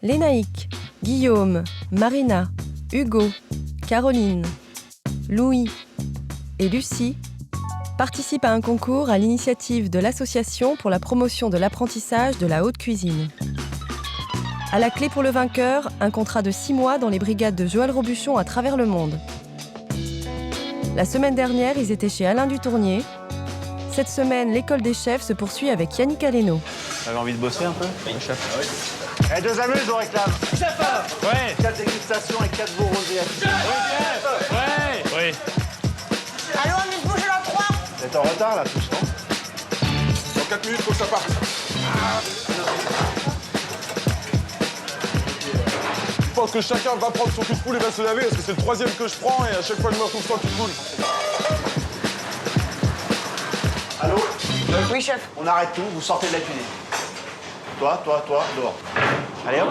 Lénaïque, Guillaume, Marina, Hugo, Caroline, Louis et Lucie participent à un concours à l'initiative de l'Association pour la promotion de l'apprentissage de la haute cuisine. À la clé pour le vainqueur, un contrat de 6 mois dans les brigades de Joël Robuchon à travers le monde. La semaine dernière, ils étaient chez Alain Dutournier. Cette semaine, l'école des chefs se poursuit avec Yannick Aleno. Vous avez envie de bosser un peu? Oui, chef. Ah oui. 2 amuses, on réclame. Chef. Ouais. 4 dégustations et 4 veau rosés. Ouais. Oui. Allô, amuse-bouche, j'en 3. Vous êtes en retard, là, tous, non? Dans 4 minutes, faut que ça parte. Je pense que chacun va prendre son coup de poule et va se laver, parce que c'est le 3e que je prends, et à chaque fois, je me retrouve sans coup de poule. Allô? Oui, chef. On arrête tout, vous sortez de la cuisine. Toi, dehors. Allez, hop.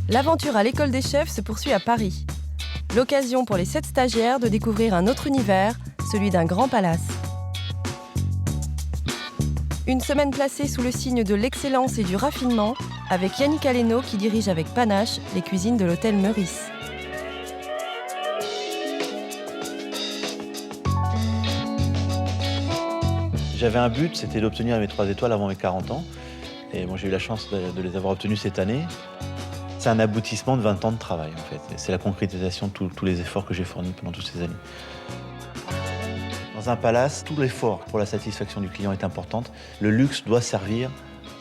L'aventure à l'école des chefs se poursuit à Paris. L'occasion pour les 7 stagiaires de découvrir un autre univers, celui d'un grand palace. Une semaine placée sous le signe de l'excellence et du raffinement, avec Yannick Aleno qui dirige avec panache les cuisines de l'hôtel Meurice. J'avais un but, c'était d'obtenir mes 3 étoiles avant mes 40 ans. Et bon, j'ai eu la chance de les avoir obtenues cette année. C'est un aboutissement de 20 ans de travail, en fait. C'est la concrétisation de tous les efforts que j'ai fournis pendant toutes ces années. Dans un palace, tout l'effort pour la satisfaction du client est important. Le luxe doit servir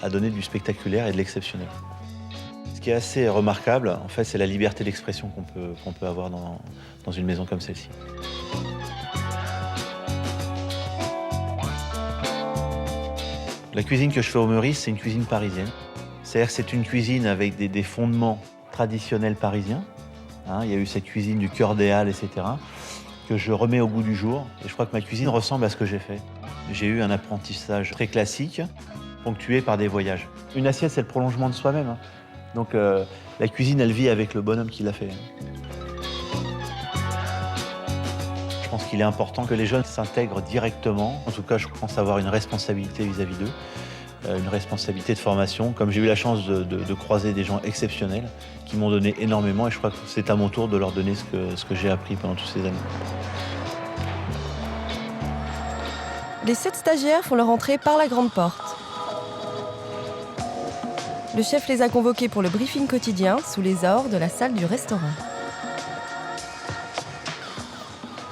à donner du spectaculaire et de l'exceptionnel. Ce qui est assez remarquable, en fait, c'est la liberté d'expression qu'on peut avoir dans une maison comme celle-ci. La cuisine que je fais au Meurice, c'est une cuisine parisienne. C'est-à-dire que c'est une cuisine avec des fondements traditionnels parisiens. Il y a eu cette cuisine du cœur des Halles, etc., que je remets au goût du jour. Et je crois que ma cuisine ressemble à ce que j'ai fait. J'ai eu un apprentissage très classique, ponctué par des voyages. Une assiette, c'est le prolongement de soi-même. Donc la cuisine, elle vit avec le bonhomme qui l'a fait. Je pense qu'il est important que les jeunes s'intègrent directement. En tout cas, je pense avoir une responsabilité vis-à-vis d'eux. Une responsabilité de formation, comme j'ai eu la chance de croiser des gens exceptionnels qui m'ont donné énormément, et je crois que c'est à mon tour de leur donner ce que j'ai appris pendant toutes ces années. Les 7 stagiaires font leur entrée par la grande porte. Le chef les a convoqués pour le briefing quotidien sous les ors de la salle du restaurant.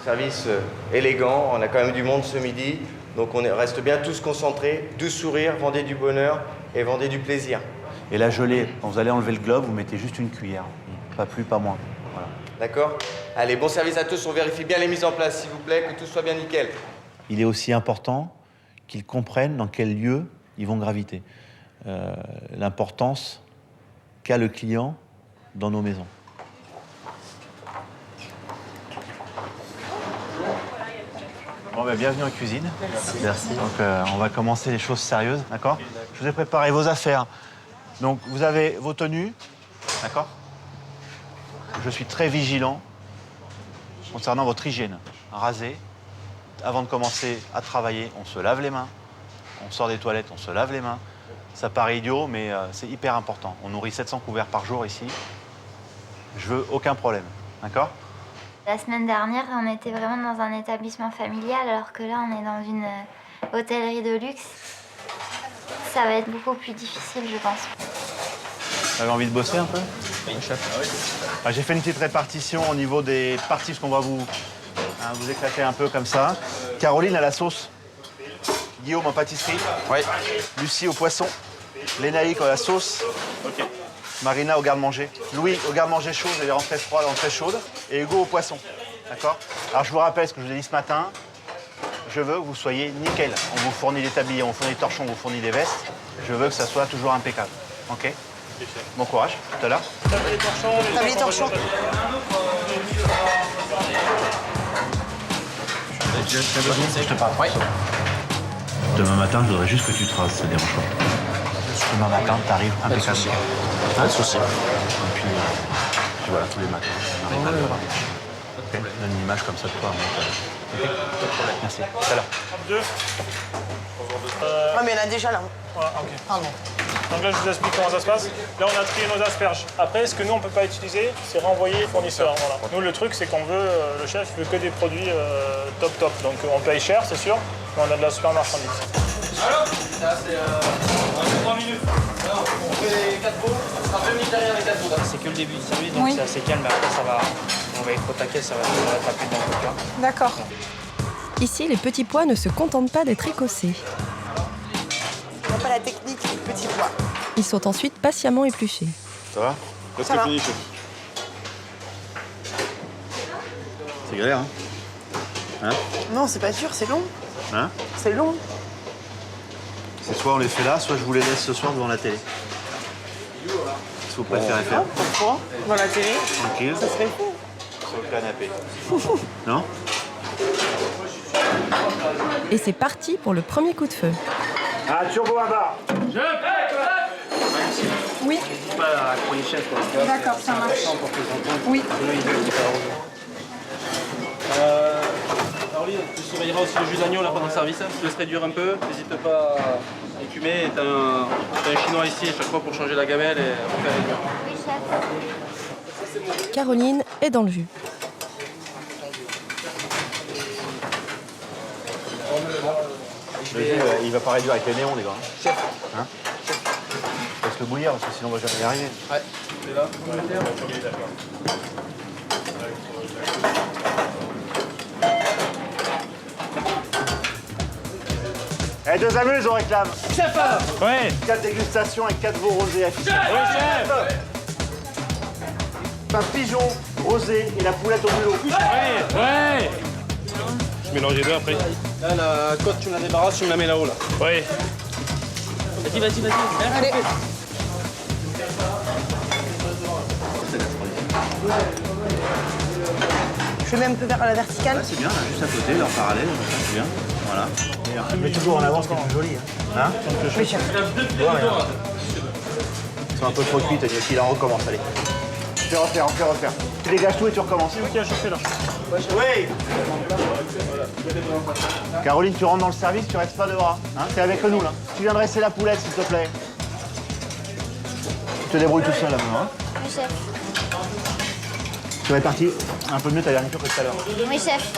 Service élégant, on a quand même du monde ce midi. Donc on reste bien tous concentrés, du sourire, vendez du bonheur et vendez du plaisir. Et la gelée, quand vous allez enlever le globe, vous mettez juste une cuillère. Pas plus, pas moins. Voilà. D'accord? Allez, bon service à tous, on vérifie bien les mises en place, s'il vous plaît, que tout soit bien nickel. Il est aussi important qu'ils comprennent dans quel lieu ils vont graviter. L'importance qu'a le client dans nos maisons. Bon, bienvenue en cuisine. Merci. Donc, on va commencer les choses sérieuses, d'accord? Je vous ai préparé vos affaires. Donc, vous avez vos tenues, d'accord? Je suis très vigilant concernant votre hygiène. Rasé. Avant de commencer à travailler, on se lave les mains. On sort des toilettes, on se lave les mains. Ça paraît idiot, mais c'est hyper important. On nourrit 700 couverts par jour ici. Je veux aucun problème, d'accord? La semaine dernière, on était vraiment dans un établissement familial, alors que là, on est dans une hôtellerie de luxe. Ça va être beaucoup plus difficile, je pense. Vous avez envie de bosser un peu? Oui, chef. J'ai fait une petite répartition au niveau des parties, parce qu'on va vous éclater un peu comme ça. Caroline à la sauce. Guillaume en pâtisserie. Oui. Lucie au poisson. Lénaïque à la sauce. Ok. Marina au garde-manger. Louis au garde-manger chaud, et les rentrées froides, rentrées chaudes. Et Hugo au poisson. D'accord? Alors je vous rappelle ce que je vous ai dit ce matin. je veux que vous soyez nickel. On vous fournit des tabliers, on vous fournit des torchons, on vous fournit des vestes. Je veux que ça soit toujours impeccable. OK? Bon courage, tout à l'heure. Tablier torchon. Je te parle. Demain matin, je voudrais juste que tu traces, ça dérange pas. Demain matin, t'arrives impeccable. Pas de souci. Et puis voilà, tous les matins, on arrive à l'heure. Ok, donne une image comme ça de toi. Ok, pas de problème. Merci. Tout à l'heure. Ah, mais il y en a déjà là. Voilà, ok. Pardon. Donc là, je vous explique comment ça se passe. Là, on a trié nos asperges. Après, ce que nous, on ne peut pas utiliser, c'est renvoyer au fournisseur. Voilà. Nous, le truc, c'est qu'on veut, le chef veut que des produits top. Donc, on paye cher, c'est sûr, mais on a de la super marchandise. Alors, ça, c'est 3 minutes. Alors, on fait les 4 pots, on sera 2 minutes derrière les 4 pots. C'est que le début du service, donc c'est assez calme. Après, ça va, on va être au taquet, ça va taper dans le cœur. D'accord. Ici, les petits pois ne se contentent pas d'être écossés. On n'a pas la technique du petit pois. Ils sont ensuite patiemment épluchés. Ça va? Presque Ça va. fini, chef. C'est galère, hein? Non, c'est pas sûr, c'est long. Hein? C'est long. C'est soit on les fait là, soit je vous les laisse ce soir devant la télé. Qu'est-ce que vous préférez faire? Pourquoi? Dans la télé, Tranquille, ça serait fou. sur le canapé. Non? Et c'est parti pour le premier coup de feu. Ah, turbo à bas! Oui. Pas pour les chefs, quoi. D'accord, ça marche. Pour que les enfants, Oui. Caroline, tu surveilleras aussi le jus d'agneau là pendant le service. Je te laisse réduire un peu. N'hésite pas à écumer. T'as un chinois ici à chaque fois pour changer la gamelle et refaire réduire. Oui, chef. Caroline est dans le jus. Il va pas réduire avec les néons, les gars. Chef. Hein? Laisse le bouillir, parce que sinon on va jamais y arriver. Ouais. C'est là. Eh, deux amuses, on réclame. Chef! Ouais. 4 dégustations et 4 veaux rosés affichés. Oui, chef! Un pigeon rosé et la poulette au mulot. Ouais. Je mélange les deux après. Là, la côte, tu me la débarrasses, tu me la mets là-haut là. Oui. Vas-y. Allez. Je vais même un peu vers la verticale. C'est bien, là, juste à côté, leur parallèle, c'est bien. Voilà. Mais toujours en avant, c'est plus joli. Hein? Oui, chef. Ils sont un peu trop cuits, t'as dit qu'il en recommence, allez. Fais refaire. Tu dégages tout et tu recommences. Ok, je fais là. Oui! Caroline, tu rentres dans le service, tu restes pas dehors. Hein? T'es avec nous, là. Tu viens dresser la poulette, s'il te plaît. Tu te débrouilles tout seul, là, maintenant. Hein? Oui, chef. Tu répartis un peu mieux ta garniture que tout à l'heure. Oui, chef.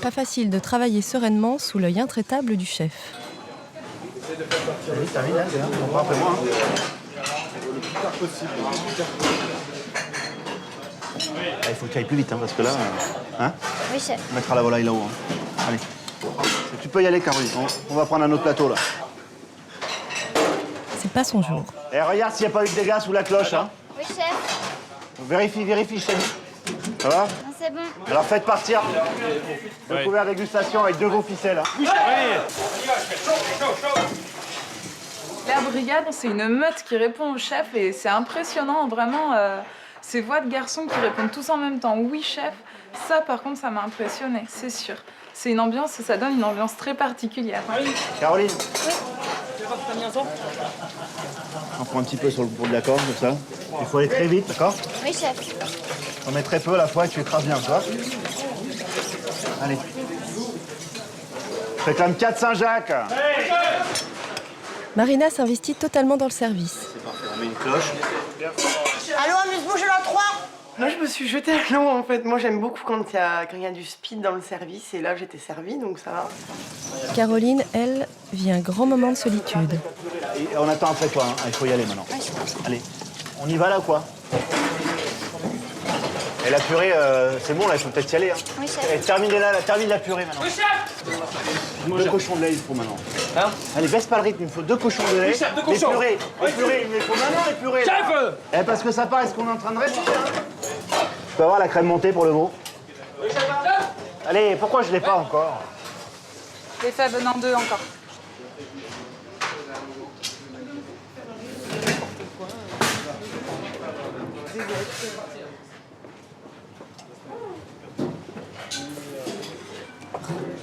Pas facile de travailler sereinement sous l'œil intraitable du chef. Vas-y, termine, là, c'est là. On après moi. Il faut que tu ailles plus vite, hein, parce que là, Oui, chef. on mettra la volaille là-haut. Hein. Allez. Tu peux y aller, Caroline. On va prendre un autre plateau, là. C'est pas son jour. Et regarde s'il n'y a pas eu de dégâts sous la cloche. Hein. Oui, chef. Vérifie, chef. Ça va? Non, c'est bon. Alors faites partir le couvert dégustation avec 2 veaux ficelles. Hein. La brigade, c'est une meute qui répond au chef et c'est impressionnant, vraiment. Ces voix de garçons qui répondent tous en même temps. Oui, chef. Ça, par contre, ça m'a impressionné, c'est sûr. C'est une ambiance, ça donne une ambiance très particulière. Caroline. On prend un petit peu sur le bout de la corde, comme ça. Il faut aller très vite, d'accord? Oui, chef. On met très peu à la fois et tu écrases bien, tu vois? Allez. Je réclame 4 Saint-Jacques. Marina s'investit totalement dans le service. C'est parfait, on met une cloche. Allô, amuse-bouche de la 3. Moi, je me suis jetée à l'eau, en fait. Moi, j'aime beaucoup quand il y a du speed dans le service. Et là, j'étais servie, donc ça va. Caroline, elle, vit un grand moment de solitude. Et on attend après toi, hein. Il faut y aller maintenant. Allez, on y va là ou quoi? Et la purée, c'est bon là, il faut peut-être y aller. Hein. Oui, chef. Et termine la purée maintenant. Oui, chef. 2 cochons de lait, il faut maintenant. Hein? Allez, baisse pas le rythme, il faut 2 cochons de lait. Oui, chef, 2 cochons. Les purées, mais il faut maintenant les purées. Chef! Eh, parce que ça paraît ce qu'on est en train de rester. Hein. Je peux avoir la crème montée pour le veau? Allez, pourquoi je l'ai pas encore? Les faibles, non, 2 encore.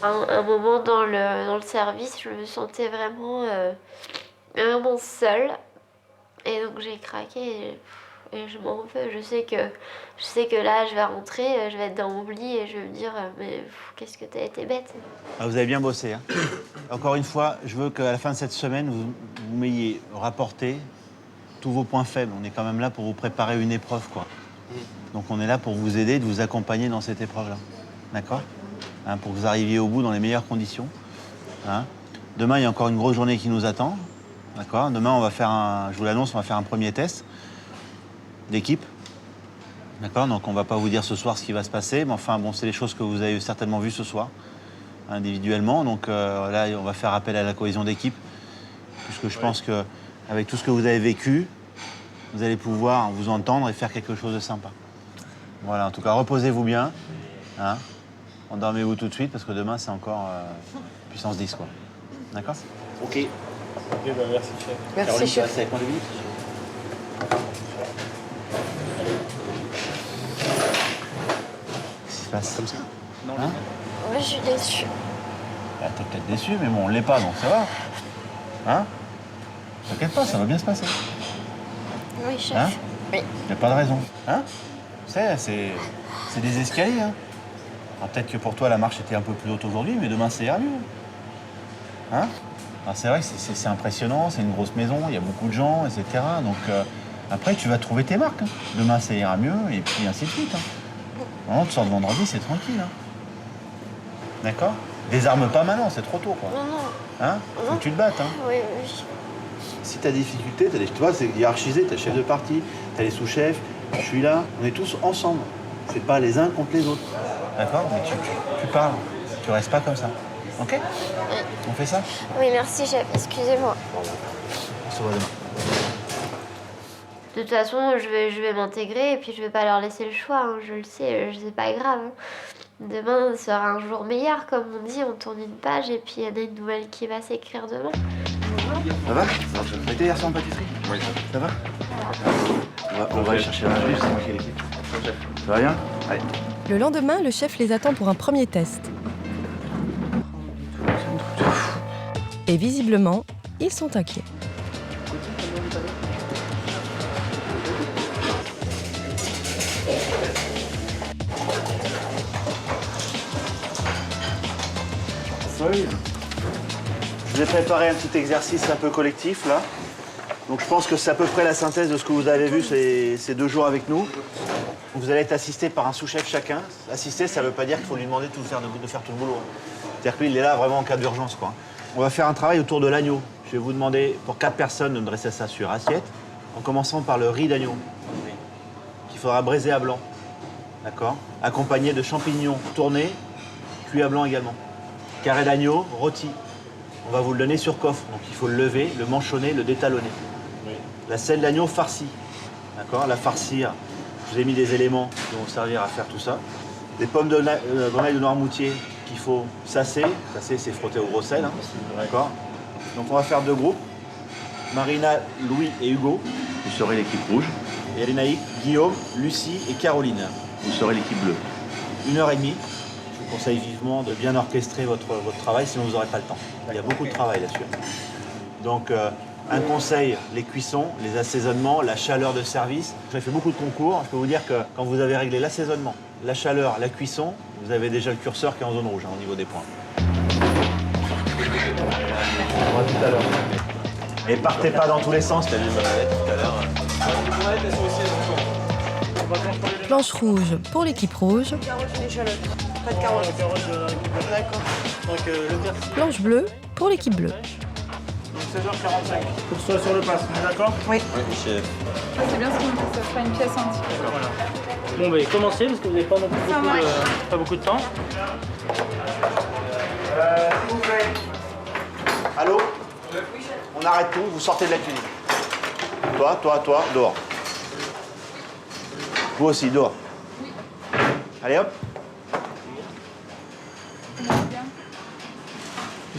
Un moment dans le service, je me sentais vraiment seule. Et donc j'ai craqué et je m'en veux. Je sais que là, je vais rentrer, je vais être dans mon lit et je vais me dire mais qu'est-ce que t'as été bête. Ah, vous avez bien bossé. Hein. Encore une fois, je veux qu'à la fin de cette semaine, vous m'ayez rapporté tous vos points faibles. On est quand même là pour vous préparer une épreuve, quoi. Donc on est là pour vous aider, de vous accompagner dans cette épreuve-là. D'accord ? Hein, pour que vous arriviez au bout dans les meilleures conditions. Hein. Demain, il y a encore une grosse journée qui nous attend. D'accord ? Demain, on va faire je vous l'annonce, on va faire un premier test d'équipe. D'accord ? Donc on ne va pas vous dire ce soir ce qui va se passer, mais enfin, bon, c'est les choses que vous avez certainement vues ce soir, individuellement. Donc là, on va faire appel à la cohésion d'équipe, puisque je pense qu'avec tout ce que vous avez vécu, vous allez pouvoir vous entendre et faire quelque chose de sympa. Voilà, en tout cas, reposez-vous bien. Hein. Endormez-vous tout de suite, parce que demain, c'est encore puissance 10, quoi. D'accord ? Ok. Ok, bah merci, chef. Merci, Caroline, tu chef. restes avec moi 2 minutes ? Qu'est-ce qui se passe comme ça ? Hein ? Oui, je suis déçue. Bah, t'es peut-être déçu, mais bon, on ne l'est pas, donc ça va. Hein ? T'inquiète pas, ça va bien se passer. Oui, chef. Hein ? Oui. Y a pas de raison. Hein ? C'est des escaliers, hein. Alors, peut-être que pour toi, la marche était un peu plus haute aujourd'hui, mais demain, ça ira mieux. Hein ? Alors, c'est vrai que c'est impressionnant, c'est une grosse maison, il y a beaucoup de gens, etc. Donc, après, tu vas trouver tes marques. Hein. Demain, ça ira mieux, et puis ainsi de suite. Hein. Vraiment, tu sors de vendredi, c'est tranquille. Hein. D'accord ? Désarme pas maintenant, c'est trop tôt, quoi. Non, non. Hein ? Faut que tu te battes, hein. Oui, oui. Si tu as des difficultés, tu vois, c'est hiérarchisé, tu as le chef de parti, tu as les sous-chefs, je suis là, on est tous ensemble. C'est pas les uns contre les autres. D'accord ? Mais tu parles, tu restes pas comme ça. Ok ? Oui. On fait ça ? Oui, merci, chef. Excusez-moi. On se voit demain. De toute façon, je vais m'intégrer et puis je vais pas leur laisser le choix. Hein. Je le sais, c'est pas grave. Hein. Demain sera un jour meilleur, comme on dit. On tourne une page et puis il y en a une nouvelle qui va s'écrire demain. Ça va ? T'as été hier soir en pâtisserie ? Oui. Ça va ? On va aller chercher un juge, c'est moi qui ai l'équipe. Ça va bien ? Allez. Le lendemain, le chef les attend pour un premier test. Et visiblement, ils sont inquiets. Oui. Je vous ai préparé un petit exercice un peu collectif, là. Donc je pense que c'est à peu près la synthèse de ce que vous avez vu ces 2 jours avec nous. Vous allez être assisté par un sous-chef chacun. Assister, ça ne veut pas dire qu'il faut lui demander de faire tout le boulot. C'est-à-dire que lui, il est là vraiment en cas d'urgence, quoi. On va faire un travail autour de l'agneau. Je vais vous demander, pour 4 personnes, de dresser ça sur assiette, en commençant par le riz d'agneau, qu'il faudra braiser à blanc. D'accord ? Accompagné de champignons tournés, cuits à blanc également. Carré d'agneau, rôti. On va vous le donner sur coffre, donc il faut le lever, le manchonner, le détalonner. Oui. La selle d'agneau farcie. D'accord ? La farcir. Je vous ai mis des éléments qui vont servir à faire tout ça. Des pommes de grenaille de Noirmoutier qu'il faut sasser. Sasser, c'est frotter au gros sel. Hein. D'accord ? Donc on va faire 2 groupes. Marina, Louis et Hugo. Vous serez l'équipe rouge. Et Lénaïque, Guillaume, Lucie et Caroline. Vous serez l'équipe bleue. 1h30. Je vous conseille vivement de bien orchestrer votre travail, sinon vous n'aurez pas le temps. Il y a beaucoup de travail là-dessus. Donc, un conseil, les cuissons, les assaisonnements, la chaleur de service. J'ai fait beaucoup de concours. Je peux vous dire que quand vous avez réglé l'assaisonnement, la chaleur, la cuisson, vous avez déjà le curseur qui est en zone rouge, hein, au niveau des points. On va tout à l'heure. Et partez pas dans tous les sens, t'as vu tout à l'heure. Planche rouge pour l'équipe rouge. Carottes et échalotes. Pas de carottes. D'accord. Donc le vert, Planche bleue pour l'équipe bleue. 16h45. Pour que ce soit sur le pass, on est d'accord ? Oui. chef. C'est bien ce qu'on dit, ça sera une pièce entière. Voilà. Bon, bah commencez parce que vous n'avez pas non plus pas beaucoup de temps. S'il vous plaît. Allô ? On arrête tout, vous sortez de la cuisine. Toi, dehors. Vous aussi, dehors. Allez hop.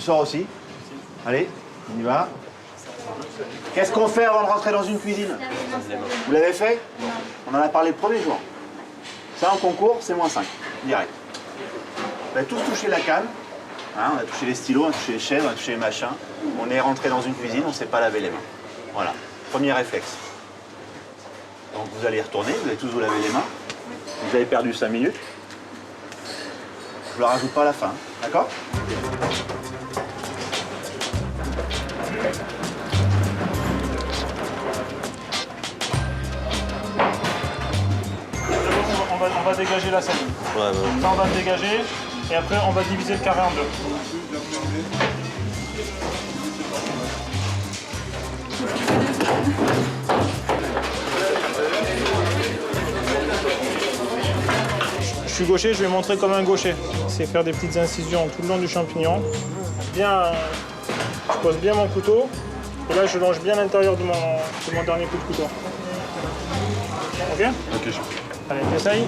sors aussi. Allez, on y va. Qu'est-ce qu'on fait avant de rentrer dans une cuisine? Vous l'avez fait? On en a parlé le premier jour. Ça, en concours, c'est -5, direct. On a tous touché la canne. Hein, on a touché les stylos, on a touché les chaises, on a touché les machins. On est rentré dans une cuisine, on ne s'est pas lavé les mains. Voilà, premier réflexe. Donc vous allez y retourner, vous allez tous vous laver les mains. Vous avez perdu 5 minutes. Je ne le rajoute pas à la fin, d'accord? On va dégager la scène. Ouais, ouais. Ça, on va le dégager et après, on va diviser le carré en deux. Je suis gaucher, je vais montrer comme un gaucher. C'est faire des petites incisions tout le long du champignon. Bien, je pose bien mon couteau et là, je longe bien l'intérieur de mon dernier coup de couteau. Ok? Ok, je... Allez, t'essayes.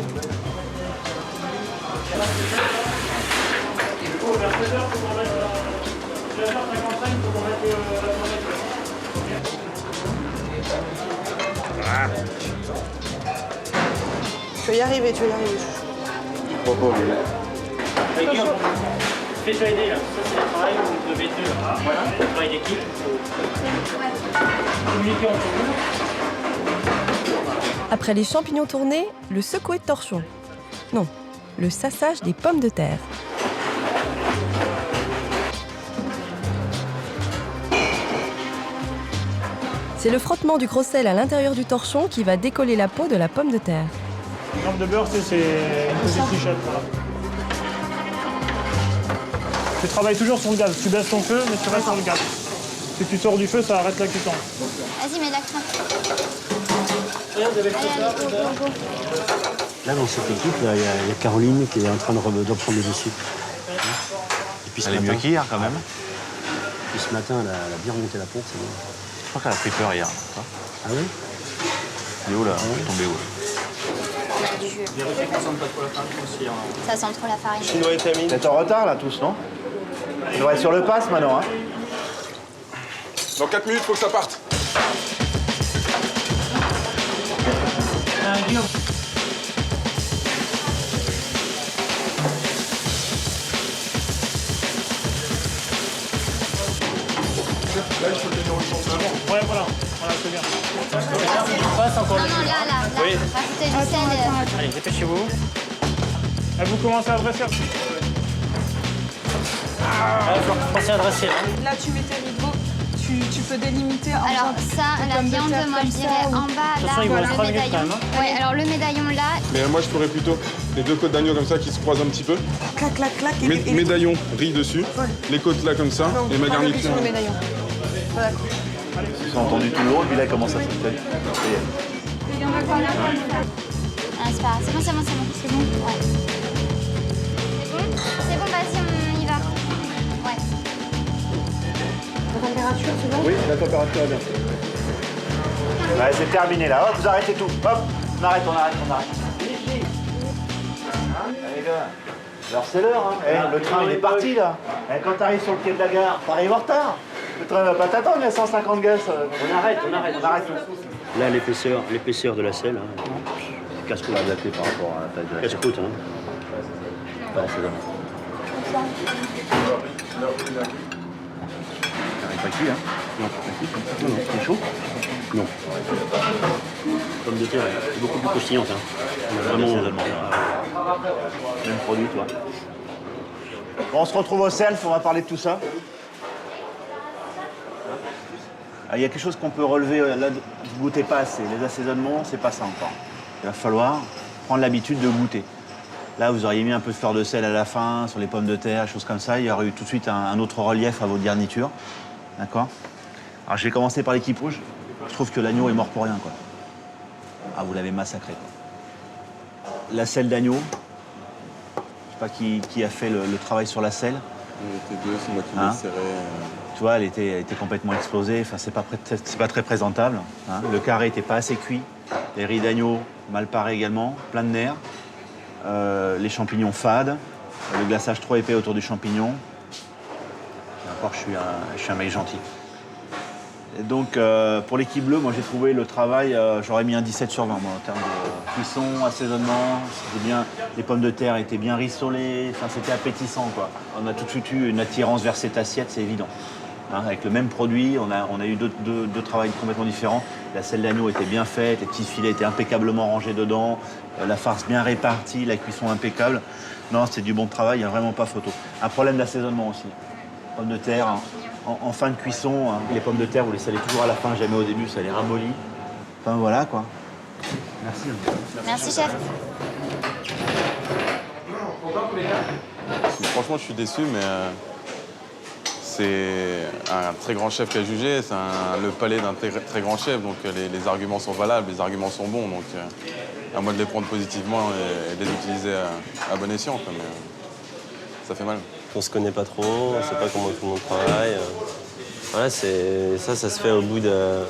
Tu vas y arriver, tu vas y arriver. Fais-toi aider là. Ça c'est le travail où vous devez deux. Voilà, le travail d'équipe. Communiquer entre vous. Après les champignons tournés, le secouer de torchon. Non, le sassage des pommes de terre. C'est le frottement du gros sel à l'intérieur du torchon qui va décoller la peau de la pomme de terre. Une lampe de beurre, c'est une petite fichette. Voilà. Tu travailles toujours sur le gaz. Tu baisses ton feu, mais tu restes sur le gaz. Si tu sors du feu, ça arrête la cuisson. Vas-y, mets la crème. Là, dans cette équipe, il y a Caroline qui est en train de reprendre le dessus. Et puis Elle est mieux qu'hier, quand même. Puis ce matin, elle a bien remonté la pompe. Je crois qu'elle a pris peur hier. Ah oui? Elle est où, là? Je suis tombé où? Vérifiez qu'on sente pas trop la farine aussi. Ça sent trop la farine. Chinois et Tamine. Vous êtes en retard, là, tous, non? On devrait être sur le pass, maintenant, hein? Dans 4 minutes, faut que ça parte. Guillaume. Là, il faut le tenir horizontalement. Ouais, voilà, c'est bien. Passe encore. Non, non, là. Oui. Rajoutez du sel. Allez, dépêchez-vous. Et vous commencez à dresser. Allez, il faut commencer à dresser. Là, tu mets tes rideaux, tu peux délimiter en Alors faisant ça, des la pommes de viande, terre moi je comme dirais ça, ou- en bas, toute là, façon, il vous reste le 3 minutes quand médaillon. même, Ouais, alors le médaillon là, Mais moi, je ferais plutôt les deux côtes d'agneau comme ça qui se croisent un petit peu. Clac, clac, clac. Médaillon, riz dessus. Les côtes là comme ça. Et ma garniture. Sur le médaillon. Voilà. Ils ont entendu tout le long, et puis là, il commence à se faire. ah, c'est pas grave. C'est bon. Ouais. C'est bon, vas-y, on y va. Ouais. La température, c'est bon? Oui, la température est bien. Ouais, c'est terminé, là. Hop, vous arrêtez tout. Hop, on arrête. Allez, gars. Alors, c'est l'heure, hein. Le train, il est parti, là. Quand t'arrives sur le quai de la gare, t'arrives en retard. Le train va pas t'attendre, il y a 150 gars. On arrête tout. Là, l'épaisseur de la selle, hein, c'est casse-croûte. Adapté par rapport à la taille de la Casse-croûte, hein. Ouais, c'est bon. Il n'est pas cuit, hein? Non, c'est chaud? Non. Pomme de terre, c'est beaucoup plus croustillante. Hein. On a vraiment... Même produit, toi. Bon, on se retrouve au self, on va parler de tout ça. Il y a quelque chose qu'on peut relever, là, vous goûtez pas assez. Les assaisonnements, c'est pas ça encore. Il va falloir prendre l'habitude de goûter. Là, vous auriez mis un peu de fleur de sel à la fin, sur les pommes de terre, choses comme ça. Il y aurait eu tout de suite un autre relief à vos garnitures. D'accord? Alors, je vais commencer par l'équipe rouge. Je trouve que l'agneau est mort pour rien, quoi. Ah, vous l'avez massacré, quoi. La selle d'agneau, je sais pas qui a fait le travail sur la selle. On était deux, c'est moi qui Hein l'ai serré. Tu vois, elle était complètement explosée. Enfin, c'est pas très présentable. Hein. Le carré était pas assez cuit. Les riz d'agneau mal parés également, plein de nerfs. Les champignons fades, le glaçage trop épais autour du champignon. D'accord, je suis un mec gentil. Et donc, pour l'équipe bleue, moi j'ai trouvé le travail, j'aurais mis un 17 sur 20 moi, en termes de cuisson, assaisonnement. C'était bien, les pommes de terre étaient bien rissolées, enfin, c'était appétissant, quoi. On a tout de suite eu une attirance vers cette assiette, c'est évident. Hein, avec le même produit, on a eu deux travails complètement différents. La selle d'agneau était bien faite, les petits filets étaient impeccablement rangés dedans, la farce bien répartie, la cuisson impeccable. Non, c'était du bon travail, il n'y a vraiment pas photo. Un problème d'assaisonnement aussi. Pommes de terre, hein, en fin de cuisson, hein, les pommes de terre, vous les salez toujours à la fin, jamais au début, ça les ramollit. Enfin voilà, quoi. Merci. Merci, chef. Franchement, je suis déçu, mais c'est un très grand chef qui a jugé. C'est le palais d'un très grand chef, donc les arguments sont valables, les arguments sont bons. Donc à moi de les prendre positivement et de les utiliser à bon escient. Quoi, mais, ça fait mal. On se connaît pas trop, on sait pas comment tout le monde travaille. Voilà, ça se fait au bout de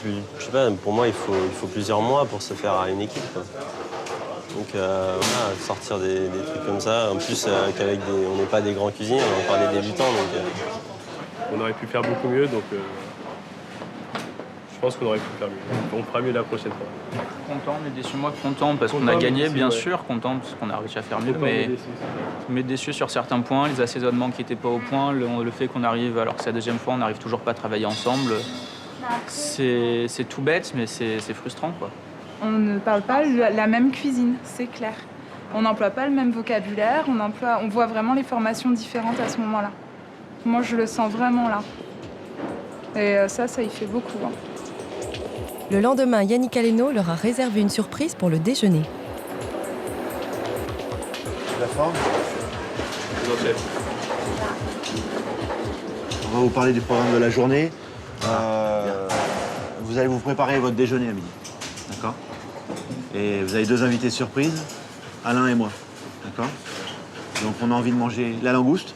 plus, je sais pas, pour moi il faut plusieurs mois pour se faire à une équipe, quoi. Donc voilà, sortir des trucs comme ça, en plus on n'est pas des grands cuisiniers, on est encore des débutants. Donc, On aurait pu faire beaucoup mieux, donc je pense qu'on aurait pu faire mieux. On fera mieux la prochaine fois. Content, mais déçu. Moi, content parce qu'on a gagné, déçu, bien ouais. sûr. Content parce qu'on a réussi à faire mieux, Content, mais déçu sur certains points. Les assaisonnements qui n'étaient pas au point, le fait qu'on arrive, alors que c'est la deuxième fois, on n'arrive toujours pas à travailler ensemble. C'est tout bête, mais c'est frustrant, quoi. On ne parle pas la même cuisine, c'est clair. On n'emploie pas le même vocabulaire, on voit vraiment les formations différentes à ce moment-là. Moi, je le sens vraiment là. Et ça y fait beaucoup. Hein. Le lendemain, Yannick Aleno leur a réservé une surprise pour le déjeuner. La forme. On va vous parler du programme de la journée. Vous allez vous préparer votre déjeuner à midi. D'accord? Et vous avez deux invités surprises, Alain et moi. D'accord? Donc on a envie de manger la langouste.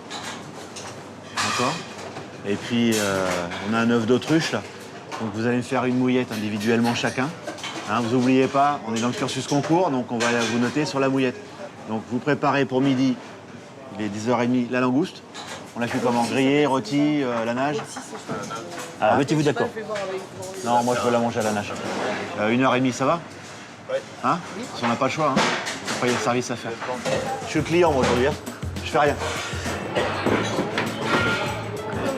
D'accord? Et puis on a un œuf d'autruche là. Donc vous allez me faire une mouillette individuellement chacun. Hein, vous n'oubliez pas, on est dans le cursus concours, donc on va vous noter sur la mouillette. Donc vous préparez pour midi, il est 10h30, la langouste. On la fait comment? Grillée, rôtie, la nage? Ah, mettez-vous d'accord. Non, moi je veux la manger à la nage. 1h30, ça va? Ouais. Hein? Parce qu'on n'a pas le choix, hein. Après, il y a le service à faire. Je suis le client, moi, aujourd'hui. Hein. Je fais rien.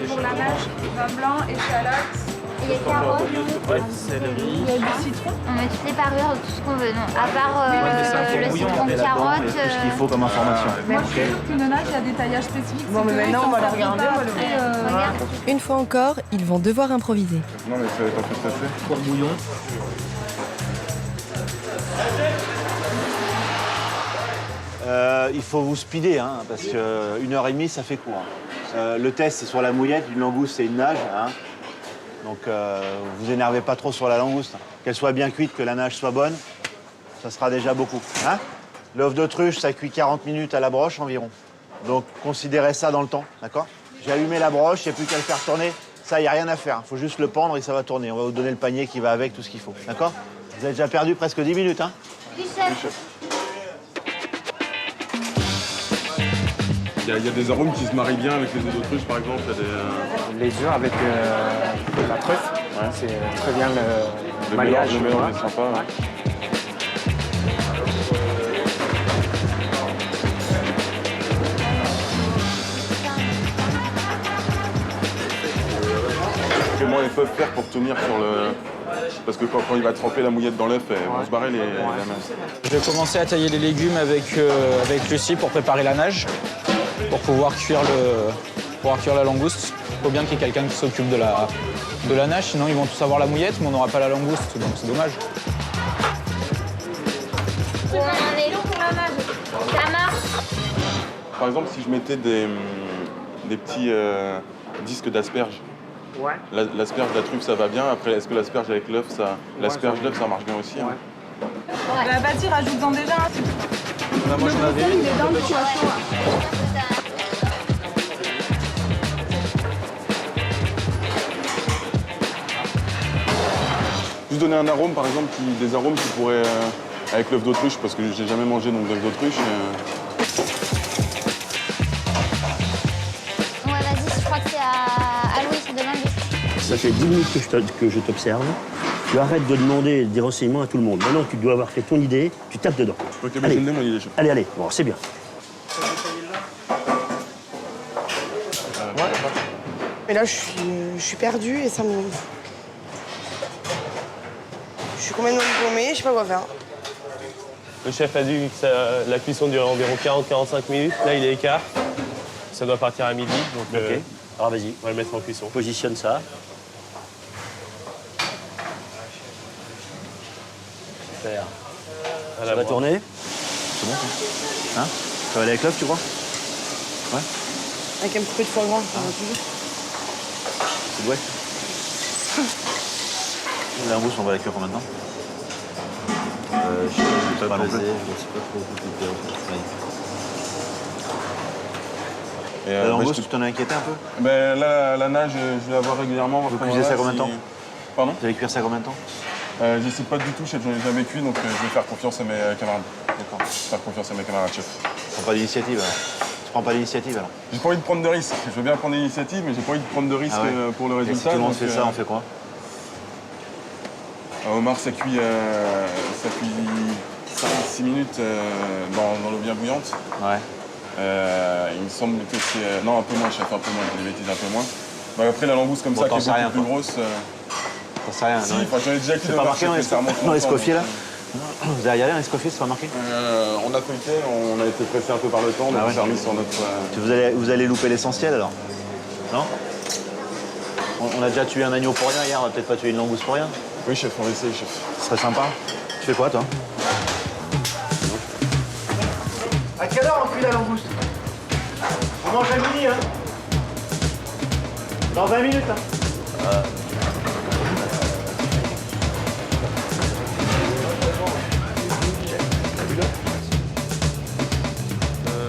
Pour la nage, vin blanc, échalote. Il y a carottes, Il y a du citron. on met toutes les parures, tout ce qu'on veut, non. À part le citron de carotte. Tout ce qu'il faut comme information. Moi, je suis sûre qu'une nage, il y a des taillages spécifiques. Bon, mais maintenant, on va la regarder, on va le Regarde. Une fois encore, ils vont devoir improviser. Non, mais ça va être un peu stressé. Pour bouillon. Il faut vous speeder, hein, parce que 1h30, ça fait court. Le test, c'est sur la mouillette. Une langouste, c'est une nage. Hein. Donc, vous énervez pas trop sur la langouste. Qu'elle soit bien cuite, que la nage soit bonne, ça sera déjà beaucoup. Hein. L'œuf d'autruche, ça cuit 40 minutes à la broche environ. Donc, considérez ça dans le temps, d'accord? J'ai allumé la broche, il n'y a plus qu'à le faire tourner. Ça, il n'y a rien à faire. Il faut juste le pendre et ça va tourner. On va vous donner le panier qui va avec, tout ce qu'il faut. D'accord? Vous avez déjà perdu presque 10 minutes, hein? Oui, chef. Il y a des arômes qui se marient bien avec les œufs d'autruche, par exemple. Les œufs avec la truffe, ouais. C'est très bien le mariage. Le mélange est sympa. Ouais. Comment ils peuvent faire pour tenir sur le... Parce que quand il va tremper la mouillette dans l'œuf, elles vont se barrer la main. Je vais commencer à tailler les légumes avec Lucie pour préparer la nage, pour pouvoir cuire la langouste. Il faut bien qu'il y ait quelqu'un qui s'occupe de la nage, sinon ils vont tous avoir la mouillette, mais on n'aura pas la langouste, donc c'est dommage. On en est long pour la nage. Ça marche. Par exemple, si je mettais des petits disques d'asperges, Ouais. l'asperge, la truffe, ça va bien. Après, est-ce que l'asperge avec l'œuf, l'asperge d'œuf, ça marche bien aussi? Hein. Bah, vas-y, rajoute-en déjà. Moi, j'en avais une. Il est dans le choix. Juste donner un arôme, par exemple, des arômes qui pourraient... avec l'œuf d'autruche, parce que j'ai jamais mangé d'œuf d'autruche. Ouais, vas-y. crois que c'est à Louis, de Lambus. Ça fait 10 minutes que je t'observe. Tu arrêtes de demander des renseignements à tout le monde. Maintenant, tu dois avoir fait ton idée, tu tapes dedans. Ok, mais je le mon idée, chef. Allez, allez, bon, c'est bien. Mais là, je suis perdue et ça me... Je suis complètement paumée, je sais pas quoi faire. Le chef a dit que la cuisson durait environ 40-45 minutes. Là, il est écart. Ça doit partir à midi. Donc, Ok. Alors vas-y. On va le mettre en cuisson. Positionne ça. Super. Ça va tourner. C'est bon, ça. Hein? Ça va aller avec l'œuf, tu crois? Ouais. Avec un petit peu de foie gras, ça va toujours. C'est doué. La langouste, on va la cuire combien de temps? Je sais pas pesé, je ne sais pas trop occupé. La langouste, tu t'en as inquiété un peu? Ben, là, la nage, je vais la voir régulièrement. Vous cuisez ça combien de temps? Pardon? Vous allez cuire ça combien de temps? Je sais pas du tout, chef, j'en ai jamais cuit, donc je vais faire confiance à mes camarades. D'accord. Faire confiance à mes camarades, chef. Tu prends pas d'initiative alors? Tu prends pas d'initiative alors? J'ai pas envie de prendre de risques. Je veux bien prendre l'initiative, mais j'ai pas envie de prendre de risques pour le résultat. Et si tout le monde fait ça, on fait quoi? Omar, ça cuit 5-6 minutes dans l'eau bien bouillante. Ouais. Il me semble que c'est... Non, un peu moins, chef, un peu moins, j'ai des bêtises un peu moins. Bah, après, la langouste comme ça, qui est beaucoup plus grosse... T'en sais rien, si, non? enfin, j'en ai déjà cuit C'est pas marqué dans les Escoffier, là? Vous avez regardé dans les Escoffier, c'est pas marqué? On a feuilleté, on a été pressé un peu par le temps, donc on s'est remis sur notre... Vous allez louper l'essentiel, alors? Non? On a déjà tué un agneau pour rien hier, on va peut-être pas tuer une langouste pour rien? Oui, chef, on va essayer, chef. Ce serait sympa. Tu fais quoi, toi? À quelle heure on cuit la langouste? On mange à midi, hein? Dans 20 minutes, hein?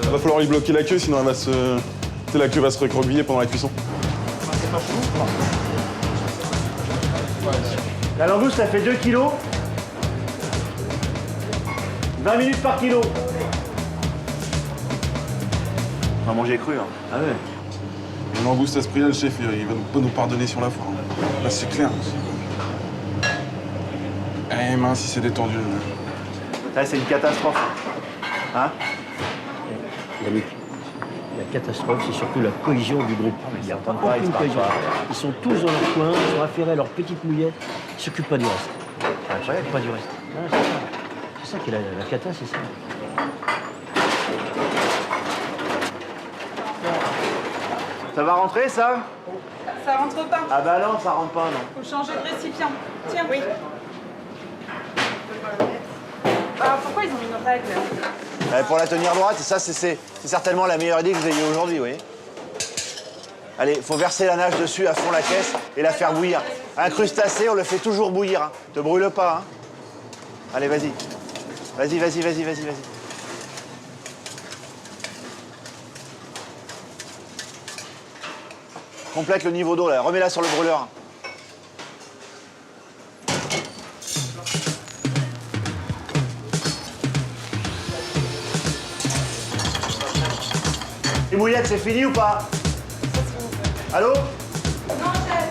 Il va falloir lui bloquer la queue, sinon elle va se... Tu sais, la queue va se recroqueviller pendant la cuisson. La langouste, ça fait 2 kilos. 20 minutes par kilo. On va manger cru, hein. Ah ouais. Une langouste à ce prix-là, le chef, il va pas nous pardonner sur la foire. Là, c'est clair. Eh mince, si c'est détendu. Là, c'est une catastrophe. Hein? Yannick, la catastrophe, c'est surtout la cohésion du groupe. Il n'y a aucune cohésion. Ils sont tous dans leur coin, ils sont affairés à leur petite mouillette. Ils ne s'occupent pas du reste. Ils ne s'occupent pas du reste. C'est ça qui est la cata, c'est ça. Ça va rentrer, ça? Ça rentre pas. Ah bah non, ça rentre pas, non. Faut changer de récipient. Tiens. Oui. Alors pourquoi ils ont une règle? Pour la tenir droite, ça, c'est certainement la meilleure idée que vous ayez aujourd'hui, vous voyez? Allez, il faut verser la nage dessus à fond la caisse et la faire bouillir. Un crustacé, on le fait toujours bouillir. Hein. Te brûle pas. Hein. Allez, vas-y. Vas-y, vas-y, vas-y, vas-y, vas-y. Complète le niveau d'eau, là. Remets-la sur le brûleur. Les mouillettes, c'est fini ou pas? Allô? Non, chef.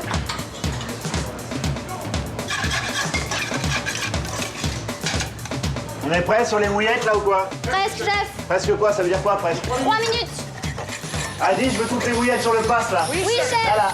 On est prêt sur les mouillettes, là, ou quoi? Presque, chef. Presque quoi? Ça veut dire quoi, presque? 3 minutes. Adi, je veux toutes les mouillettes sur le pass, là. Oui, chef. Voilà.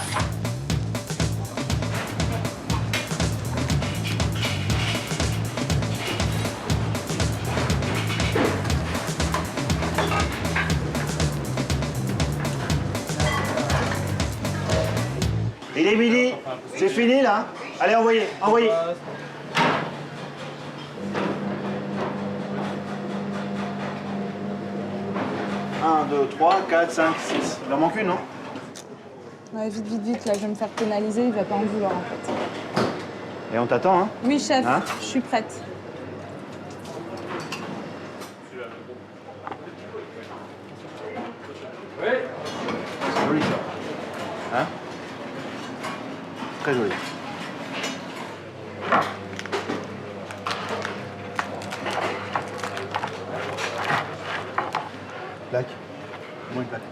Il est midi, c'est fini là? Allez, envoyez, envoyez. 1, 2, 3, 4, 5, 6. Il en manque une, non? Ouais, vite, vite, vite, là, je vais me faire pénaliser, il va pas en vouloir, en fait. Et on t'attend, hein? Oui, chef, Hein? je suis prête. C'est joli, ça. Hein? Très joli. Plaque. Moi, une plaque.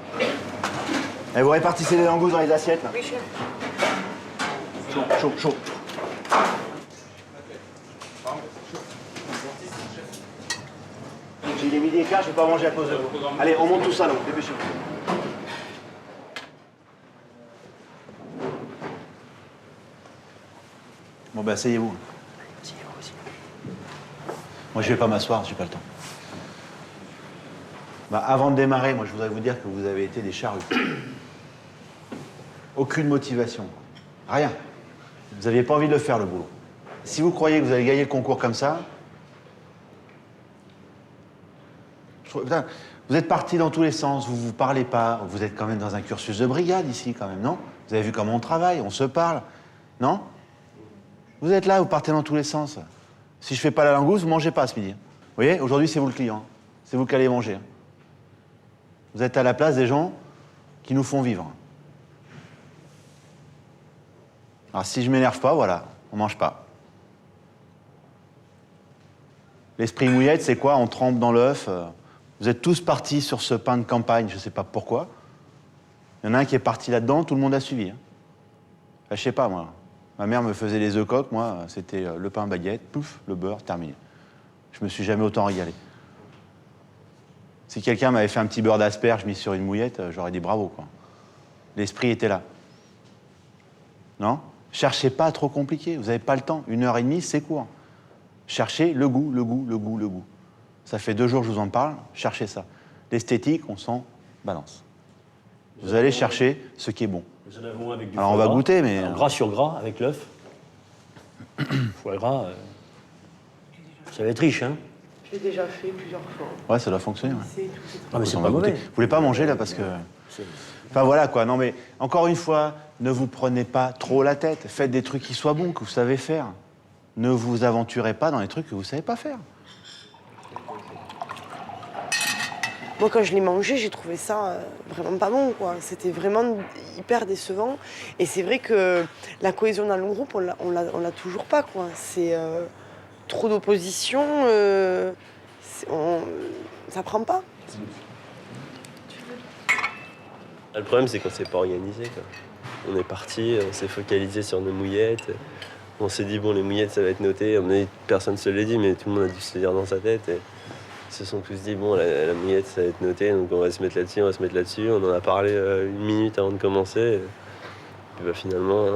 Et vous répartissez les langoustes dans les assiettes, là. Oui, chef. Chaud, chaud, chaud. Il est midi et quart, je vais pas manger à cause de vous. Allez, on monte tout ça, là, dépêchez-vous. Bon, ben, asseyez-vous. Asseyez-vous aussi. Moi, je vais pas m'asseoir, j'ai pas le temps. Bah, avant de démarrer, moi, je voudrais vous dire que vous avez été des charrues. Aucune motivation. Rien. Vous n'aviez pas envie de le faire, le boulot. Si vous croyez que vous allez gagner le concours comme ça... Putain, vous êtes partis dans tous les sens, vous vous parlez pas. Vous êtes quand même dans un cursus de brigade ici, quand même, non? Vous avez vu comment on travaille, on se parle, non? Vous êtes là, vous partez dans tous les sens. Si je fais pas la langouste, vous mangez pas ce midi. Vous voyez, aujourd'hui, c'est vous le client. C'est vous qui allez manger. Vous êtes à la place des gens qui nous font vivre. Alors, si je m'énerve pas, voilà, on mange pas. L'esprit mouillette, c'est quoi? On trempe dans l'œuf. Vous êtes tous partis sur ce pain de campagne, je sais pas pourquoi. Il y en a un qui est parti là-dedans, tout le monde a suivi. Hein. Enfin, je sais pas, moi. Ma mère me faisait les œufs coques, moi, c'était le pain baguette, pouf, le beurre, terminé. Je me suis jamais autant régalé. Si quelqu'un m'avait fait un petit beurre d'asperge mis sur une mouillette, j'aurais dit bravo, quoi. L'esprit était là. Non? Cherchez pas trop compliqué, vous n'avez pas le temps. 1h30, c'est court. Cherchez le goût, le goût, le goût, le goût. Ça fait 2 jours que je vous en parle, cherchez ça. L'esthétique, on s'en balance. Vous allez chercher ce qui est bon. Nous en avons avec du Alors on va gras, goûter, mais... Gras sur gras, avec l'œuf. Foie gras, ça va être riche, hein? J'ai déjà fait plusieurs fois. Ouais, ça doit fonctionner. Ouais. Ah, mais c'est On pas va goûter. mauvais. Vous voulez pas manger, là, parce que... Enfin, voilà, quoi. Non, mais, encore une fois, ne vous prenez pas trop la tête. Faites des trucs qui soient bons, que vous savez faire. Ne vous aventurez pas dans les trucs que vous savez pas faire. Moi, quand je l'ai mangé, j'ai trouvé ça vraiment pas bon, quoi. C'était vraiment hyper décevant. Et c'est vrai que la cohésion dans le groupe, on l'a toujours pas, quoi. C'est trop d'opposition, ça prend pas. Le problème, c'est qu'on s'est pas organisé, quoi. On est parti, on s'est focalisé sur nos mouillettes. On s'est dit, bon, les mouillettes, ça va être noté. À mon avis, personne ne se l'est dit, mais tout le monde a dû se le dire dans sa tête. Et ils se sont tous dit, bon, la mouillette, ça va être noté, donc on va se mettre là-dessus, on va se mettre là-dessus. On en a parlé 1 minute avant de commencer. Et puis bah, finalement,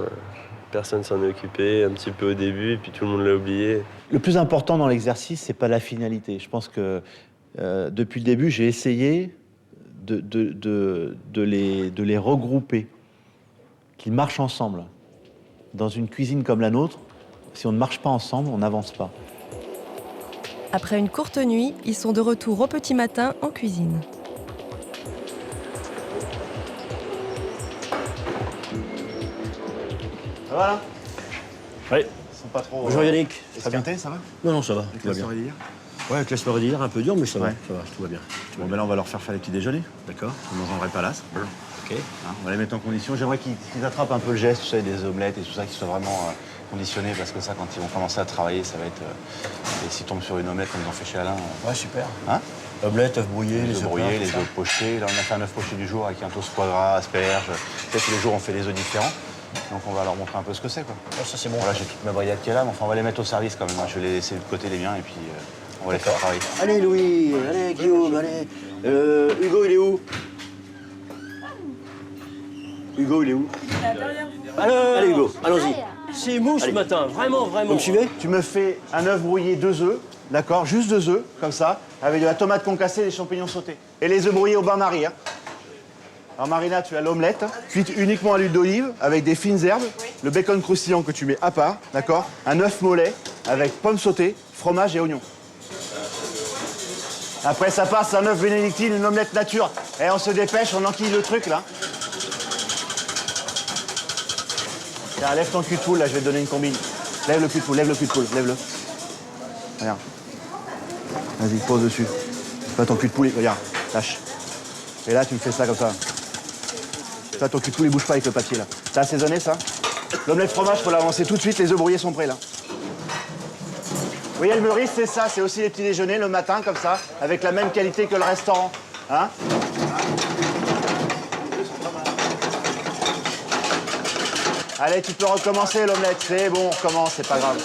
personne s'en est occupé un petit peu au début, et puis tout le monde l'a oublié. Le plus important dans l'exercice, c'est pas la finalité. Je pense que depuis le début, j'ai essayé de les regrouper, qu'ils marchent ensemble. Dans une cuisine comme la nôtre, si on ne marche pas ensemble, on n'avance pas. Après une courte nuit, ils sont de retour au petit matin en cuisine. Ça va là? Oui. Ils sont pas trop... Bonjour Yannick. Ça va bien, ça va? Non, ça va. Avec tout va la bien. soirée d'hier? Ouais, avec la soirée d'hier, un peu dur, mais ça va, Ouais. tout va bien. Bon, ben là, on va leur faire les petits déjeuners. D'accord. On dans un vrai palace. Ok. Hein, on va les mettre en condition. J'aimerais qu'ils attrapent un peu le geste, tu sais, des omelettes et tout ça, qu'ils soient vraiment conditionnés, parce que ça, quand ils vont commencer à travailler, ça va être... et s'ils tombent sur une omelette comme ils ont fait chez Alain... Ouais, super. Hein? Omelette, œufs brouillés, les œufs brouillés, les pleins, œufs pochés. Là, on a fait un œuf poché du jour avec un toast foie gras, asperges. Peut-être tous les jours, on fait des œufs différents. Donc, on va leur montrer un peu ce que c'est, quoi. Ouais, ça, c'est bon. Voilà, j'ai toute ma brigade qui est là, mais enfin, on va les mettre au service quand même. Hein. Je vais les laisser de côté, les miens, et puis on va les faire travailler. Allez, Louis, allez, Guillaume, allez. Hugo, il est où? Hugo, il est où? Allez, Hugo, allons-y. C'est mou ce matin, vraiment, vraiment. Vous me suivez? Tu me fais un œuf brouillé, 2 œufs, d'accord? Juste 2 œufs, comme ça, avec de la tomate concassée et des champignons sautés. Et les œufs brouillés au bain-marie. Hein. Alors Marina, tu as l'omelette, cuite uniquement à l'huile d'olive, avec des fines herbes, le bacon croustillant que tu mets à part, d'accord? Un œuf mollet, avec pommes sautées, fromage et oignons. Après, ça passe un œuf bénédictine, une omelette nature. Et on se dépêche, on enquille le truc, là. Tiens, lève ton cul de poule, là, je vais te donner une combine. Lève le cul de poule, lève le cul de poule, lève-le. Regarde. Vas-y, pose dessus. Pas ton cul de poule, regarde, lâche. Et là, tu me fais ça comme ça. Toi, ton cul de poule, il bouge pas avec le papier, là. T'as assaisonné, ça? L'omelette fromage, faut l'avancer tout de suite, les œufs brouillés sont prêts, là. Vous voyez, le Meurice, c'est ça, c'est aussi les petits déjeuners le matin, comme ça, avec la même qualité que le restaurant. Hein? Allez, tu peux recommencer l'omelette. C'est bon, on recommence, c'est pas grave.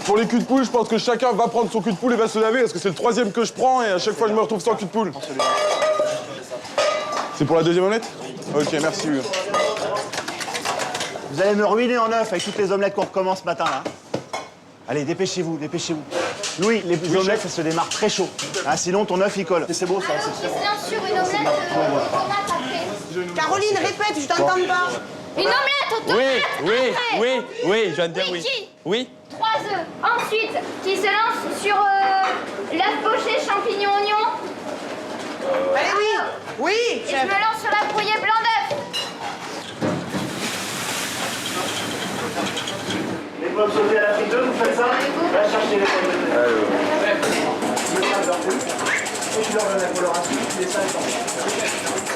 Pour les culs de poule, je pense que chacun va prendre son cul de poule et va se laver, parce que c'est le 3e que je prends et à chaque fois je me retrouve sans cul de poule. C'est pour la 2e omelette? Ok, merci. Vous allez me ruiner en œuf avec toutes les omelettes qu'on recommence ce matin, là. Allez, dépêchez-vous, dépêchez-vous. Louis, les omelettes, ça se démarre très chaud. Hein, sinon, ton œuf, il colle. C'est beau, ça. Bien sûr, une omelette tomate après. Caroline, répète, je t'entends pas. Une omelette aux tomates après. Oui, je viens de dire oui. Qui Oui. 3 œufs. Ensuite, qui se lance sur l'œuf poché, champignons, oignons. Allez, oui. Oui, Et je me lance sur la brouillée blanc d'œuf. Les pommes sautées à la friteuse, vous faites ça? Va chercher les pommes sautées.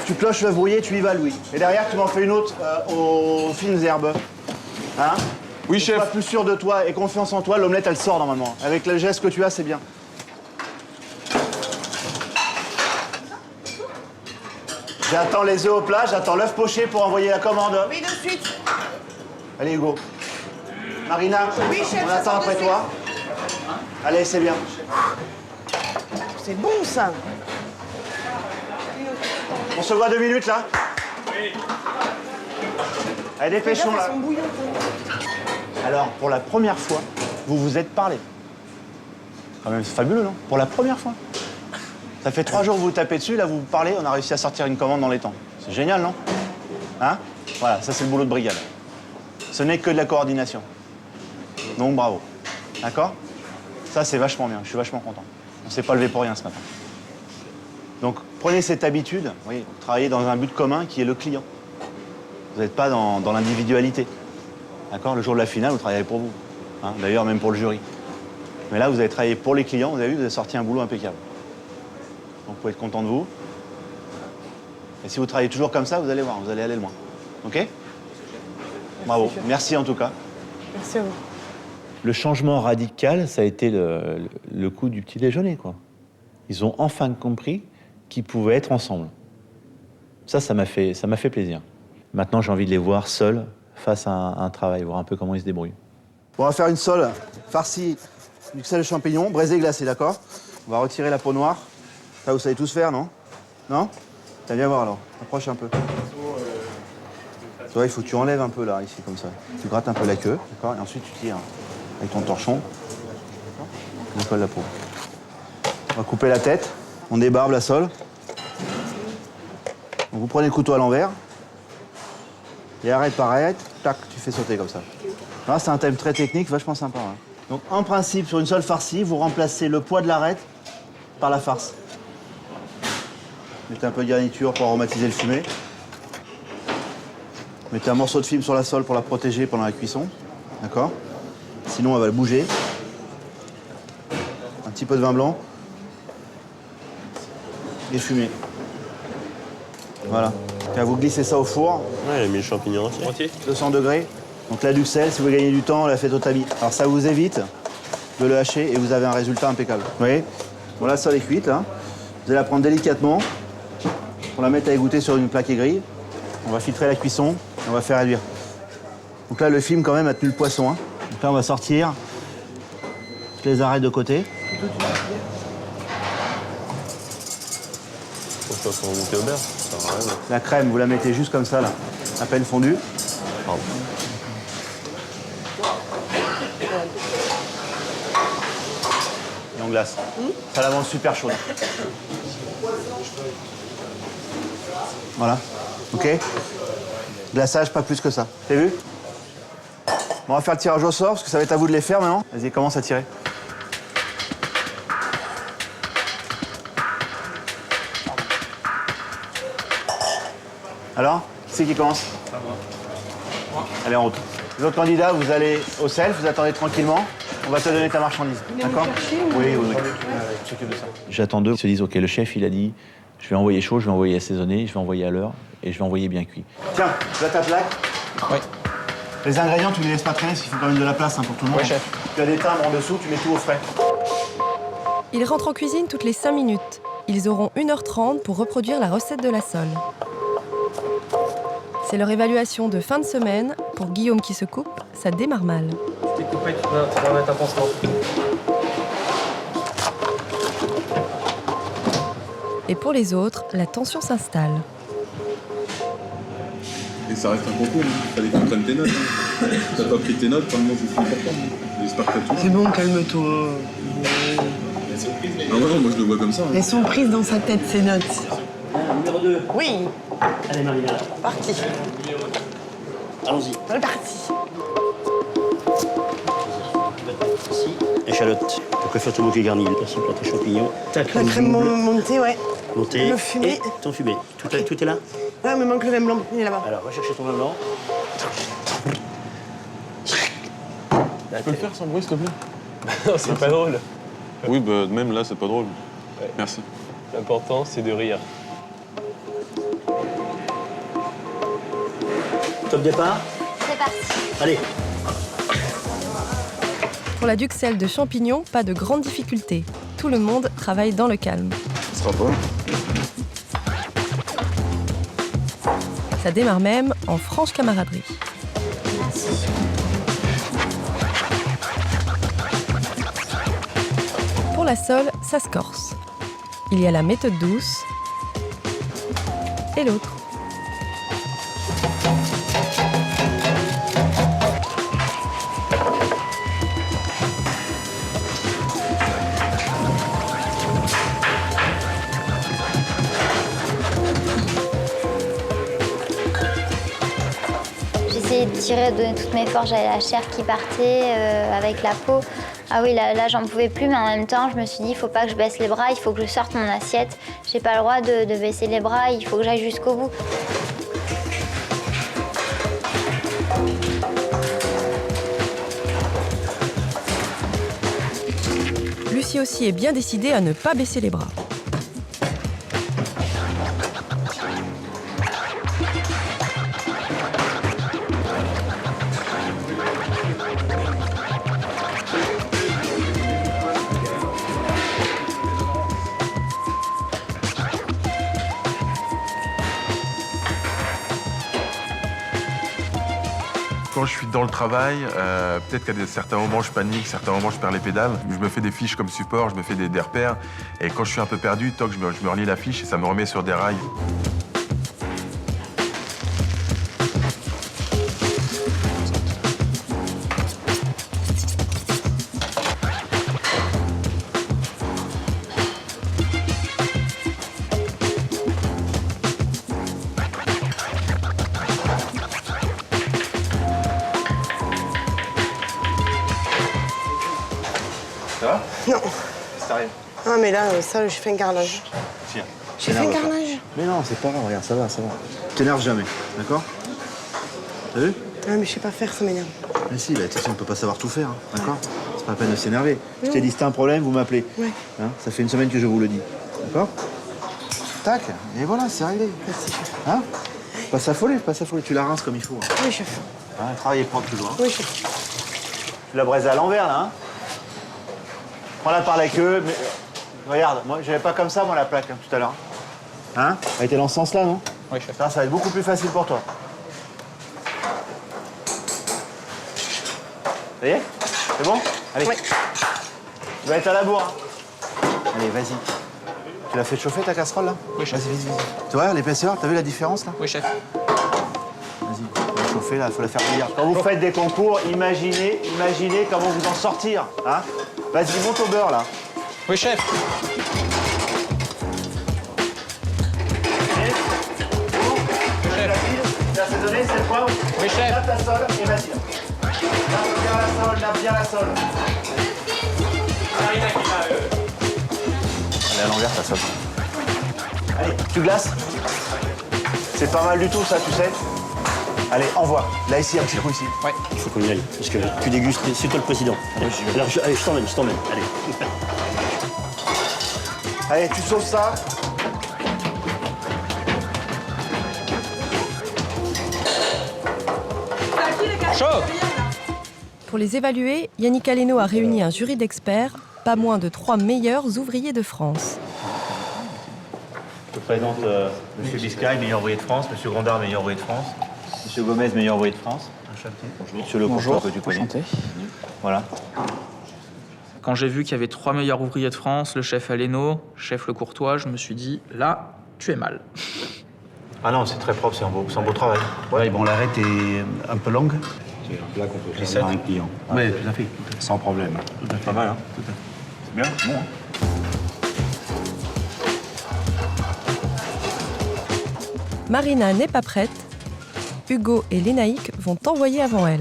Tu cloches l'œuf brouillé, tu y vas, Louis. Et derrière, tu m'en fais une autre aux fines herbes. Hein? Oui, chef. Sois plus sûr de toi et confiance en toi, l'omelette, elle sort normalement. Avec le geste que tu as, c'est bien. J'attends les œufs au plat, j'attends l'œuf poché pour envoyer la commande. Oui, de suite. Allez, Hugo. Marina, Oui, chef, on ça attend sort après de toi. Allez, c'est bien. C'est bon, ça. On se voit 2 minutes, là? Oui. Allez, dépêchons, là. Alors, pour la première fois, vous vous êtes parlé. Quand même, c'est fabuleux, non? Pour la première fois. Ça fait 3 jours que vous vous tapez dessus, là, vous vous parlez, on a réussi à sortir une commande dans les temps. C'est génial, non? Hein? Voilà, ça, c'est le boulot de brigade. Ce n'est que de la coordination. Donc, bravo. D'accord? Ça, c'est vachement bien, je suis vachement content. On s'est pas levé pour rien ce matin. Donc, prenez cette habitude, oui, travaillez dans un but commun qui est le client. Vous n'êtes pas dans l'individualité. D'accord? Le jour de la finale, vous travaillez pour vous. Hein? D'ailleurs, même pour le jury. Mais là, vous avez travaillé pour les clients, vous avez vu, vous avez sorti un boulot impeccable. Donc, vous pouvez être content de vous. Et si vous travaillez toujours comme ça, vous allez voir, vous allez aller loin. OK? Bravo. Merci en tout cas. Merci à vous. Le changement radical, ça a été le coup du petit déjeuner, quoi. Ils ont enfin compris qu'ils pouvaient être ensemble. Ça m'a fait plaisir. Maintenant, j'ai envie de les voir seuls face à un travail, voir un peu comment ils se débrouillent. Bon, on va faire une sole farcie du sel de champignon, braisé glacé, d'accord? On va retirer la peau noire. Ça, vous savez tous faire, non? Non? Viens voir alors, approche un peu. Tu vois, il faut que tu enlèves un peu là, ici, comme ça. Tu grattes un peu la queue, d'accord? Et ensuite, tu tires avec ton torchon. On colle la peau. On va couper la tête, on débarbe la sole. Donc, vous prenez le couteau à l'envers. Et arrête par arrête, tac, tu fais sauter comme ça. Là, c'est un thème très technique, vachement sympa. Hein. Donc, en principe, sur une sole farcie, vous remplacez le poids de l'arête par la farce. Mettez un peu de garniture pour aromatiser le fumet. Mettez un morceau de film sur la sole pour la protéger pendant la cuisson. D'accord? Sinon, elle va le bouger. Un petit peu de vin blanc. Et fumer. Voilà. Et vous glissez ça au four. Ouais, elle a mis le champignon entier. 200 degrés. Donc là, du sel, si vous gagnez du temps, on l'a fait au tamis. Alors ça vous évite de le hacher et vous avez un résultat impeccable. Vous voyez? Bon, la sole est cuite, là. Vous allez la prendre délicatement. On la met à égoutter sur une plaque aigrie. On va filtrer la cuisson et on va faire réduire. Donc là, le film, quand même, a tenu le poisson. Hein. Donc là, on va sortir toutes les arêtes de côté. Faut faire son goûter au beurre, ça sert à rien. La crème, vous la mettez juste comme ça, là, à peine fondue. Pardon. Et on glace. Ça la mange super chaude. Voilà. OK? Glaçage, pas plus que ça. T'as vu? Bon, on va faire le tirage au sort, parce que ça va être à vous de les faire maintenant. Vas-y, commence à tirer. Alors, qui c'est qui commence? Allez, en route. Les autres candidats, vous allez au self, vous attendez tranquillement. On va te donner ta marchandise. D'accord? Oui. S'occupe de ça. J'attends d'eux. Ils se disent, OK, le chef, il a dit, je vais envoyer chaud, je vais envoyer assaisonné, je vais envoyer à l'heure et je vais envoyer bien cuit. Tiens, là, ta plaque. Oui. Les ingrédients, tu ne les laisses pas traîner, parce qu'il faut quand même de la place pour tout le monde. Oui, chef. Tu as des timbres en dessous, tu mets tout au frais. Ils rentrent en cuisine toutes les 5 minutes. Ils auront 1h30 pour reproduire la recette de la sole. C'est leur évaluation de fin de semaine. Pour Guillaume qui se coupe, ça démarre mal. Tu t'es coupé, tu vas mettre un pansement. Et pour les autres, la tension s'installe. Et ça reste un concours, il fallait que tu prennes tes notes. T'as pas pris tes notes, pour le moment c'est important. J'espère que t'as tout. C'est bon, calme-toi. Ah ouais, moi je le vois comme ça. Elles sont prises dans sa tête, ces notes. Numéro 2. Oui. Allez, Marina. Parti. Allons-y. On est parti. Ici, échalote. Je préfère ton bouquet garni. Merci, plat et champignons. Ta La crème montée, ouais. montée. Le fumé. Et ton fumé. Tout est là? Là, il me manque le vin blanc. Il est là-bas. Alors, va chercher ton vin blanc. Tu peux le faire sans bruit, s'il te plaît? Non, c'est pas drôle. Oui, bah même là, c'est pas drôle. Ouais. Merci. L'important, c'est de rire. Top départ? C'est parti. Allez. Pour la duxelle de champignons, pas de grande difficulté. Tout le monde travaille dans le calme. Ce sera pas. Ça démarre même en franche camaraderie. Pour la sole, ça se corse. Il y a la méthode douce et l'autre. J'essayais de tirer, de donner toutes mes forces. J'avais la chair qui partait avec la peau. Ah oui, là j'en pouvais plus, mais en même temps, je me suis dit, il faut pas que je baisse les bras, il faut que je sorte mon assiette. J'ai pas le droit de baisser les bras, il faut que j'aille jusqu'au bout. Lucie aussi est bien décidée à ne pas baisser les bras. Quand je suis dans le travail, peut-être qu'à certains moments je panique, certains moments je perds les pédales. Je me fais des fiches comme support, je me fais des repères. Et quand je suis un peu perdu, toc, je me relis la fiche et ça me remet sur des rails. Ça va? Non. Ça t'arrive? Ah, mais là, ça, j'ai fait un carrelage. Tiens. J'ai fait un carrelage. Mais non, c'est pas grave, regarde, ça va, ça va. T'énerve jamais, d'accord? T'as vu? Ah, mais je sais pas faire, ça m'énerve. Mais si, bah, on peut pas savoir tout faire, hein, d'accord? C'est pas la peine de s'énerver. Je t'ai dit, si t'as un problème, vous m'appelez. Ouais. Hein, ça fait une semaine que je vous le dis, d'accord? Tac, et voilà, c'est réglé. Merci, chef. Hein? Pas s'affoler, tu la rinces comme il faut. Hein. Oui, chef. Hein, travaillez propre toujours. Hein. Oui, chef. Tu l'as braisé à l'envers, là, hein? Prends-la par la queue, mais... regarde, moi, j'avais pas comme ça, moi, la plaque, hein, tout à l'heure. Hein? Elle était dans ce sens-là, non? Oui, chef. Ça va être beaucoup plus facile pour toi. Ça y est? C'est bon? Allez. Oui. Tu vas être à la bourre. Hein. Allez, vas-y. Tu l'as fait chauffer, ta casserole, là? Oui, chef. Vas-y, vas-y. Tu vois, l'épaisseur, t'as vu la différence, là? Oui, chef. Vas-y, faut la chauffer, là, faut la faire bouillir. Quand vous faites des concours, imaginez comment vous en sortir, hein? Vas-y, monte au beurre, là. Oui, chef. C'est assaisonné, c'est le poivre? Oui, chef. Lave ta sole et vas-y. Lave bien la sole. Elle est à l'envers, ta sole. Allez, tu glaces? C'est pas mal du tout, ça, tu sais. Allez, envoie. Là, ici, un petit coup ici. Ouais. Il faut qu'on y aille, parce que tu dégustes, c'est toi le président. Allez, alors, allez, je t'emmène, allez. Allez, tu sauces ça. Chaud. Pour les évaluer, Yannick Aleno a réuni un jury d'experts, pas moins de 3 meilleurs ouvriers de France. Je te présente M. Biscay, meilleur ouvrier de France, M. Grandard, meilleur ouvrier de France. Monsieur Gomez, meilleur ouvrier de France. Enchanté. Bonjour. Monsieur Le Courtois, que tu connais. Enchanté. Voilà. Quand j'ai vu qu'il y avait 3 meilleurs ouvriers de France, le chef Aleno, le chef Le Courtois, je me suis dit, là, tu es mal. Ah non, c'est très propre, c'est un beau travail. Ouais, bon, l'arête est un peu longue. C'est un plat qu'on peut J'ai faire ça à un client. Oui, tout à fait. Sans problème. Tout à fait. Pas mal, hein. Tout à fait. C'est bien, bon. Hein. Marina n'est pas prête. Hugo et Lénaïque vont envoyer avant elle.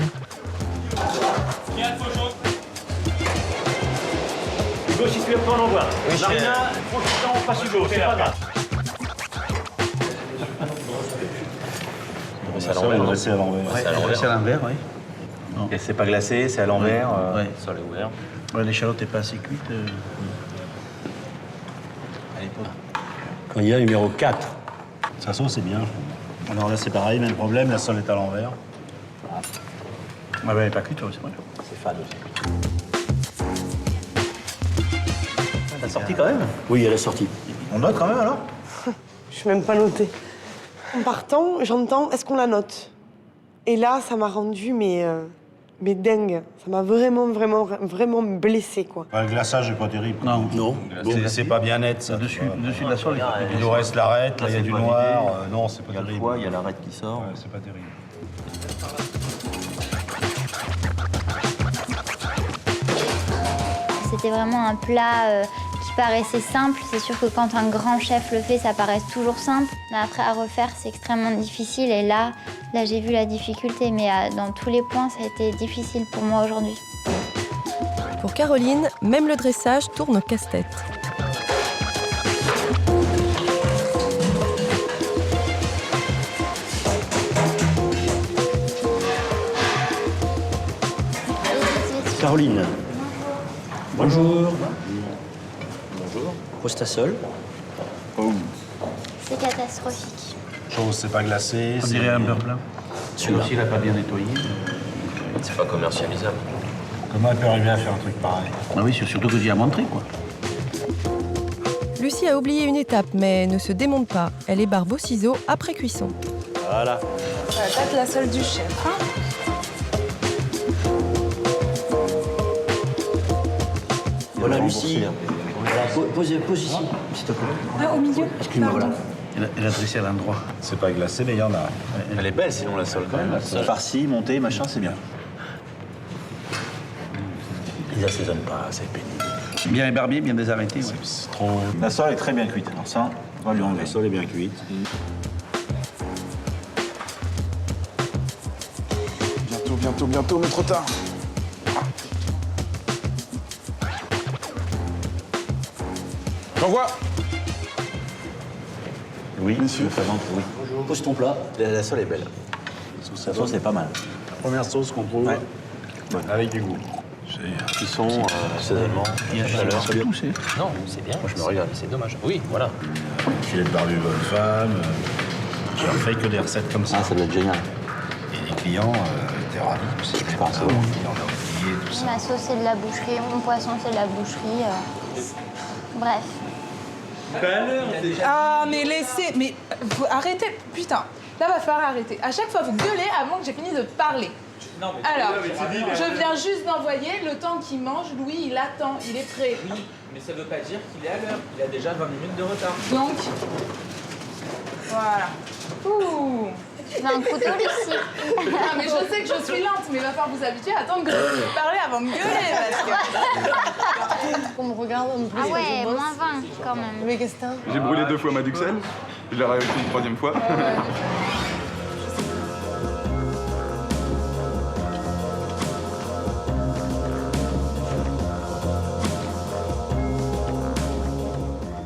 Hugo, si tu es prêt, on envoie. Marina, profitant, on passe Hugo, c'est pas grave. C'est à l'envers. C'est à l'envers. C'est à l'envers, oui. Et c'est pas glacé, c'est à l'envers. Oui. Ça l'est ouvert. Ouais, l'échalote n'est pas assez cuite. Quand il y a numéro 4. Sa sauce, c'est bien. Alors là, c'est pareil, même problème, la sole est à l'envers. Ah ben, elle n'est pas cuite, c'est vrai. C'est fade aussi. T'as sorti quand même? Oui, elle est sortie. On note quand même alors? Je suis même pas notée. En partant, j'entends « est-ce qu'on la note ?» Et là, ça m'a rendu mais dingue. Ça m'a vraiment blessée, quoi. Le glaçage n'est pas terrible. Non. C'est pas bien net, ça. Dessus de la sole, il nous reste l'arête, là, il y a du noir. Non, c'est pas terrible. Il y a l'arête qui sort. Ouais, c'est pas terrible. C'était vraiment un plat qui paraissait simple. C'est sûr que quand un grand chef le fait, ça paraît toujours simple. Mais après, à refaire, c'est extrêmement difficile. Et là j'ai vu la difficulté. Mais dans tous les points, ça a été difficile pour moi aujourd'hui. Pour Caroline, même le dressage tourne au casse-tête. Caroline. Bonjour. Bonjour. Pose ta sole. C'est catastrophique. Chose, c'est pas glacé. On dirait un beurre blanc. Celui-là aussi, il n'a pas bien nettoyé. C'est pas commercialisable. Comment elle peut arriver à faire un truc pareil? Ah oui, surtout que tu as montré, quoi. Lucie a oublié une étape, mais ne se démonte pas. Elle ébarbe au ciseau après cuisson. Voilà. Ça va pas être la sole du chef, hein? Voilà, Lucie. Pose ici, s'il te plaît. Ah, au milieu. Excuse-moi, voilà. Elle a dressé à l'endroit. C'est pas glacé, mais il y en a. Elle est belle sinon la sole quand même. Farci, montée, machin, c'est bien. Ils assaisonnent pas, c'est pénible. Bien ébarbier, bien désarrêté. Ouais. C'est trop. La sole est très bien cuite. Alors ça, on va lui enlever. La sole est bien cuite. Bientôt, mais trop tard. J'envoie. Oui, monsieur. Oui. Pose ton plat. La sole est belle. La sauce est pas mal. La première sauce qu'on trouve. Ouais. Avec du goût. Cuisson, assaisonnement, chaleur. Non, c'est bien. Moi, je me regarde, c'est dommage. Oui, voilà. Filet de barbe bonne femme. J'ai refait que des recettes comme ça. Ah, ça doit être génial. Et les clients étaient ravis. Je pense que tout ça. Ma sauce, c'est de la boucherie. Mon poisson, c'est de la boucherie. Bref. Ah, mais laissez... Mais vous arrêtez, putain. Là, va falloir arrêter. À chaque fois, vous gueulez avant que j'ai fini de parler. Alors, je viens juste d'envoyer. Le temps qu'il mange, Louis, il attend. Il est prêt. Oui, mais ça veut pas dire qu'il est à l'heure. Il a déjà 20 minutes de retard. Donc, voilà. Ouh. Tu veux un couteau, Lucie? Ah, mais je sais que je suis lente, mais il va falloir vous habituer à attendre que je puisse parler avant de gueuler, parce que... On me regarde, on me Ah ouais, moins 20 quand même. Mais qu'est-ce que t'as? J'ai brûlé 2 fois ma duxelle. Je l'ai réussi une 3e fois.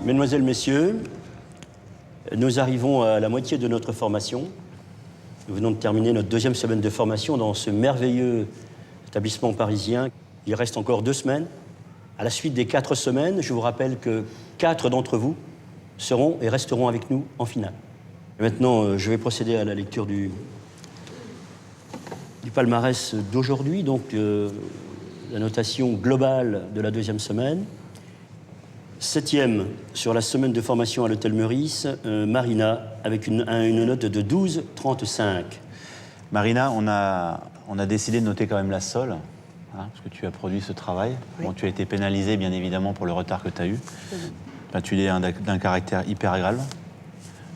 Mesdemoiselles, Messieurs, nous arrivons à la moitié de notre formation. Nous venons de terminer notre 2e semaine de formation dans ce merveilleux établissement parisien. Il reste encore 2 semaines. À la suite des 4 semaines, je vous rappelle que 4 d'entre vous seront et resteront avec nous en finale. Et maintenant, je vais procéder à la lecture du palmarès d'aujourd'hui, donc la notation globale de la 2e semaine. 7e sur la semaine de formation à l'hôtel Meurice, Marina, avec une note de 12,35. Marina, on a décidé de noter quand même la sole, hein, parce que tu as produit ce travail. Oui. Bon, tu as été pénalisé, bien évidemment, pour le retard que tu as eu. Enfin, tu es d'un caractère hyper grave.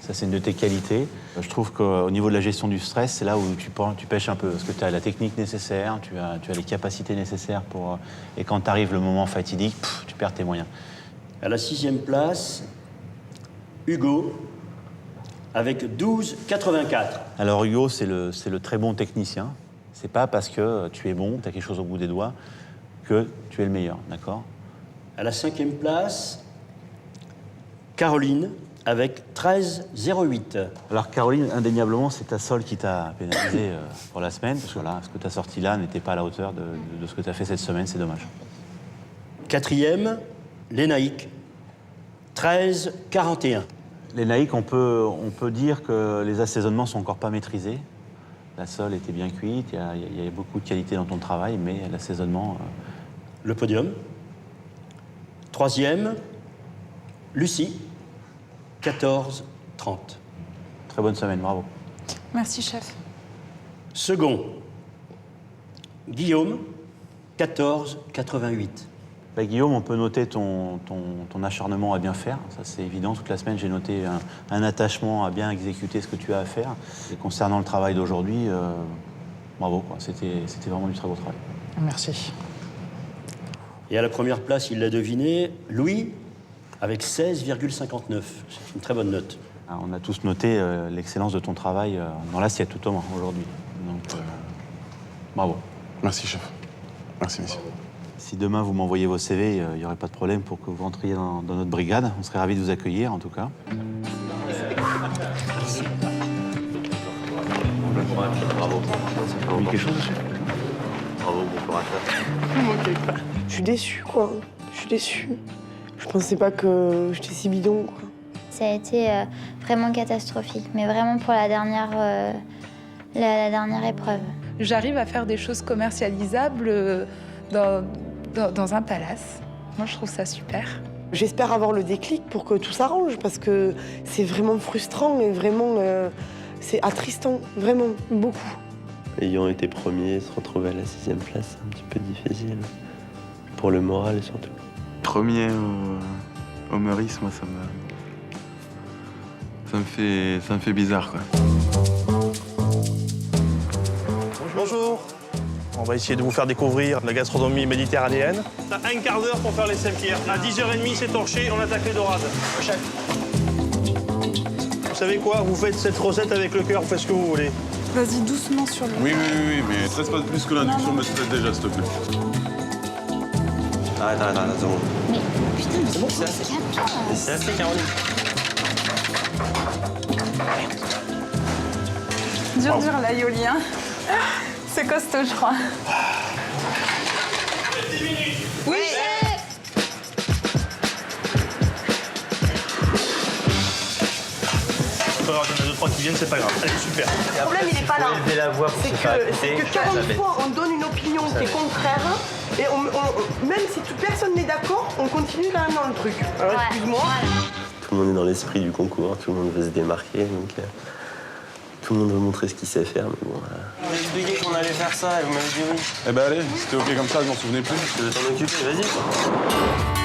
Ça, c'est une de tes qualités. Je trouve qu'au niveau de la gestion du stress, c'est là où tu pêches un peu. Parce que tu as la technique nécessaire, tu as les capacités nécessaires pour... Et quand t'arrive le moment fatidique, tu perds tes moyens. À la 6e place, Hugo, avec 12,84. Alors Hugo, c'est le très bon technicien. C'est pas parce que tu es bon, tu as quelque chose au bout des doigts, que tu es le meilleur, d'accord? À la 5e place, Caroline, avec 13,08. Alors Caroline, indéniablement, c'est ta sole qui t'a pénalisé pour la semaine, parce que là, ce que tu as sorti là n'était pas à la hauteur de ce que tu as fait cette semaine, c'est dommage. 4e, Lénaïque, 13,41. Lénaïque, on peut dire que les assaisonnements sont encore pas maîtrisés. La sole était bien cuite, il y a beaucoup de qualité dans ton travail, mais l'assaisonnement... Le podium. 3e, Lucie, 14,30. Très bonne semaine, bravo. Merci, chef. Second, Guillaume, 14,88. Bah, Guillaume, on peut noter ton acharnement à bien faire. Ça, c'est évident. Toute la semaine, j'ai noté un attachement à bien exécuter ce que tu as à faire. Et concernant le travail d'aujourd'hui, bravo, quoi. C'était vraiment du très beau travail. Merci. Et à la première place, il l'a deviné, Louis, avec 16,59. C'est une très bonne note. On a tous noté l'excellence de ton travail dans l'assiette, tout au moins, aujourd'hui. Donc, bravo. Merci, chef. Merci, messieurs. Si demain, vous m'envoyez vos CV, il n'y aurait pas de problème pour que vous rentriez dans notre brigade. On serait ravis de vous accueillir, en tout cas. Bravo. T'as mis quelque chose dessus? Bravo, bon courage. Je suis déçue, quoi. Je suis déçue. Je pensais pas que j'étais si bidon, quoi. Ça a été vraiment catastrophique, mais vraiment pour la dernière épreuve. J'arrive à faire des choses commercialisables dans un palace. Moi, je trouve ça super. J'espère avoir le déclic pour que tout s'arrange, parce que c'est vraiment frustrant et vraiment... c'est attristant, vraiment, beaucoup. Ayant été premier, se retrouver à la 6e place, c'est un petit peu difficile. Pour le moral, surtout. Premier au Meurice, moi, ça me fait bizarre, quoi. Bonjour. On va essayer de vous faire découvrir la gastronomie méditerranéenne. T'as un quart d'heure pour faire les sempières. À 10h30, c'est torché, on attaque les dorades. Chef. Vous savez quoi? Vous faites cette recette avec le cœur, vous faites ce que vous voulez. Vas-y, doucement sur le... Oui, mais stresse pas plus que l'induction me stresse déjà, s'il te plaît. Arrête, c'est bon. Mais putain, mais C'est bon, c'est assez. C'est assez, Caroline. Dur, l'aïolien. C'est costaud, je crois. Oui, chef. Pas grave, il y en a 2-3 qui viennent, c'est pas grave. Allez, super. Le problème, il n'est pas là. Lever la voix pour C'est se faire que écouter. 40 fois, on donne une opinion qui est contraire, et même si personne n'est d'accord, on continue quand même dans le truc. Alors, excuse-moi. Tout le monde est dans l'esprit du concours, tout le monde veut se démarquer, donc tout le monde veut montrer ce qu'il sait faire, mais bon... J'ai expliqué qu'on allait faire ça et vous m'avez dit oui. Eh ben allez, c'était ok comme ça, je m'en souvenais plus. Tu veux t'en occuper, vas-y.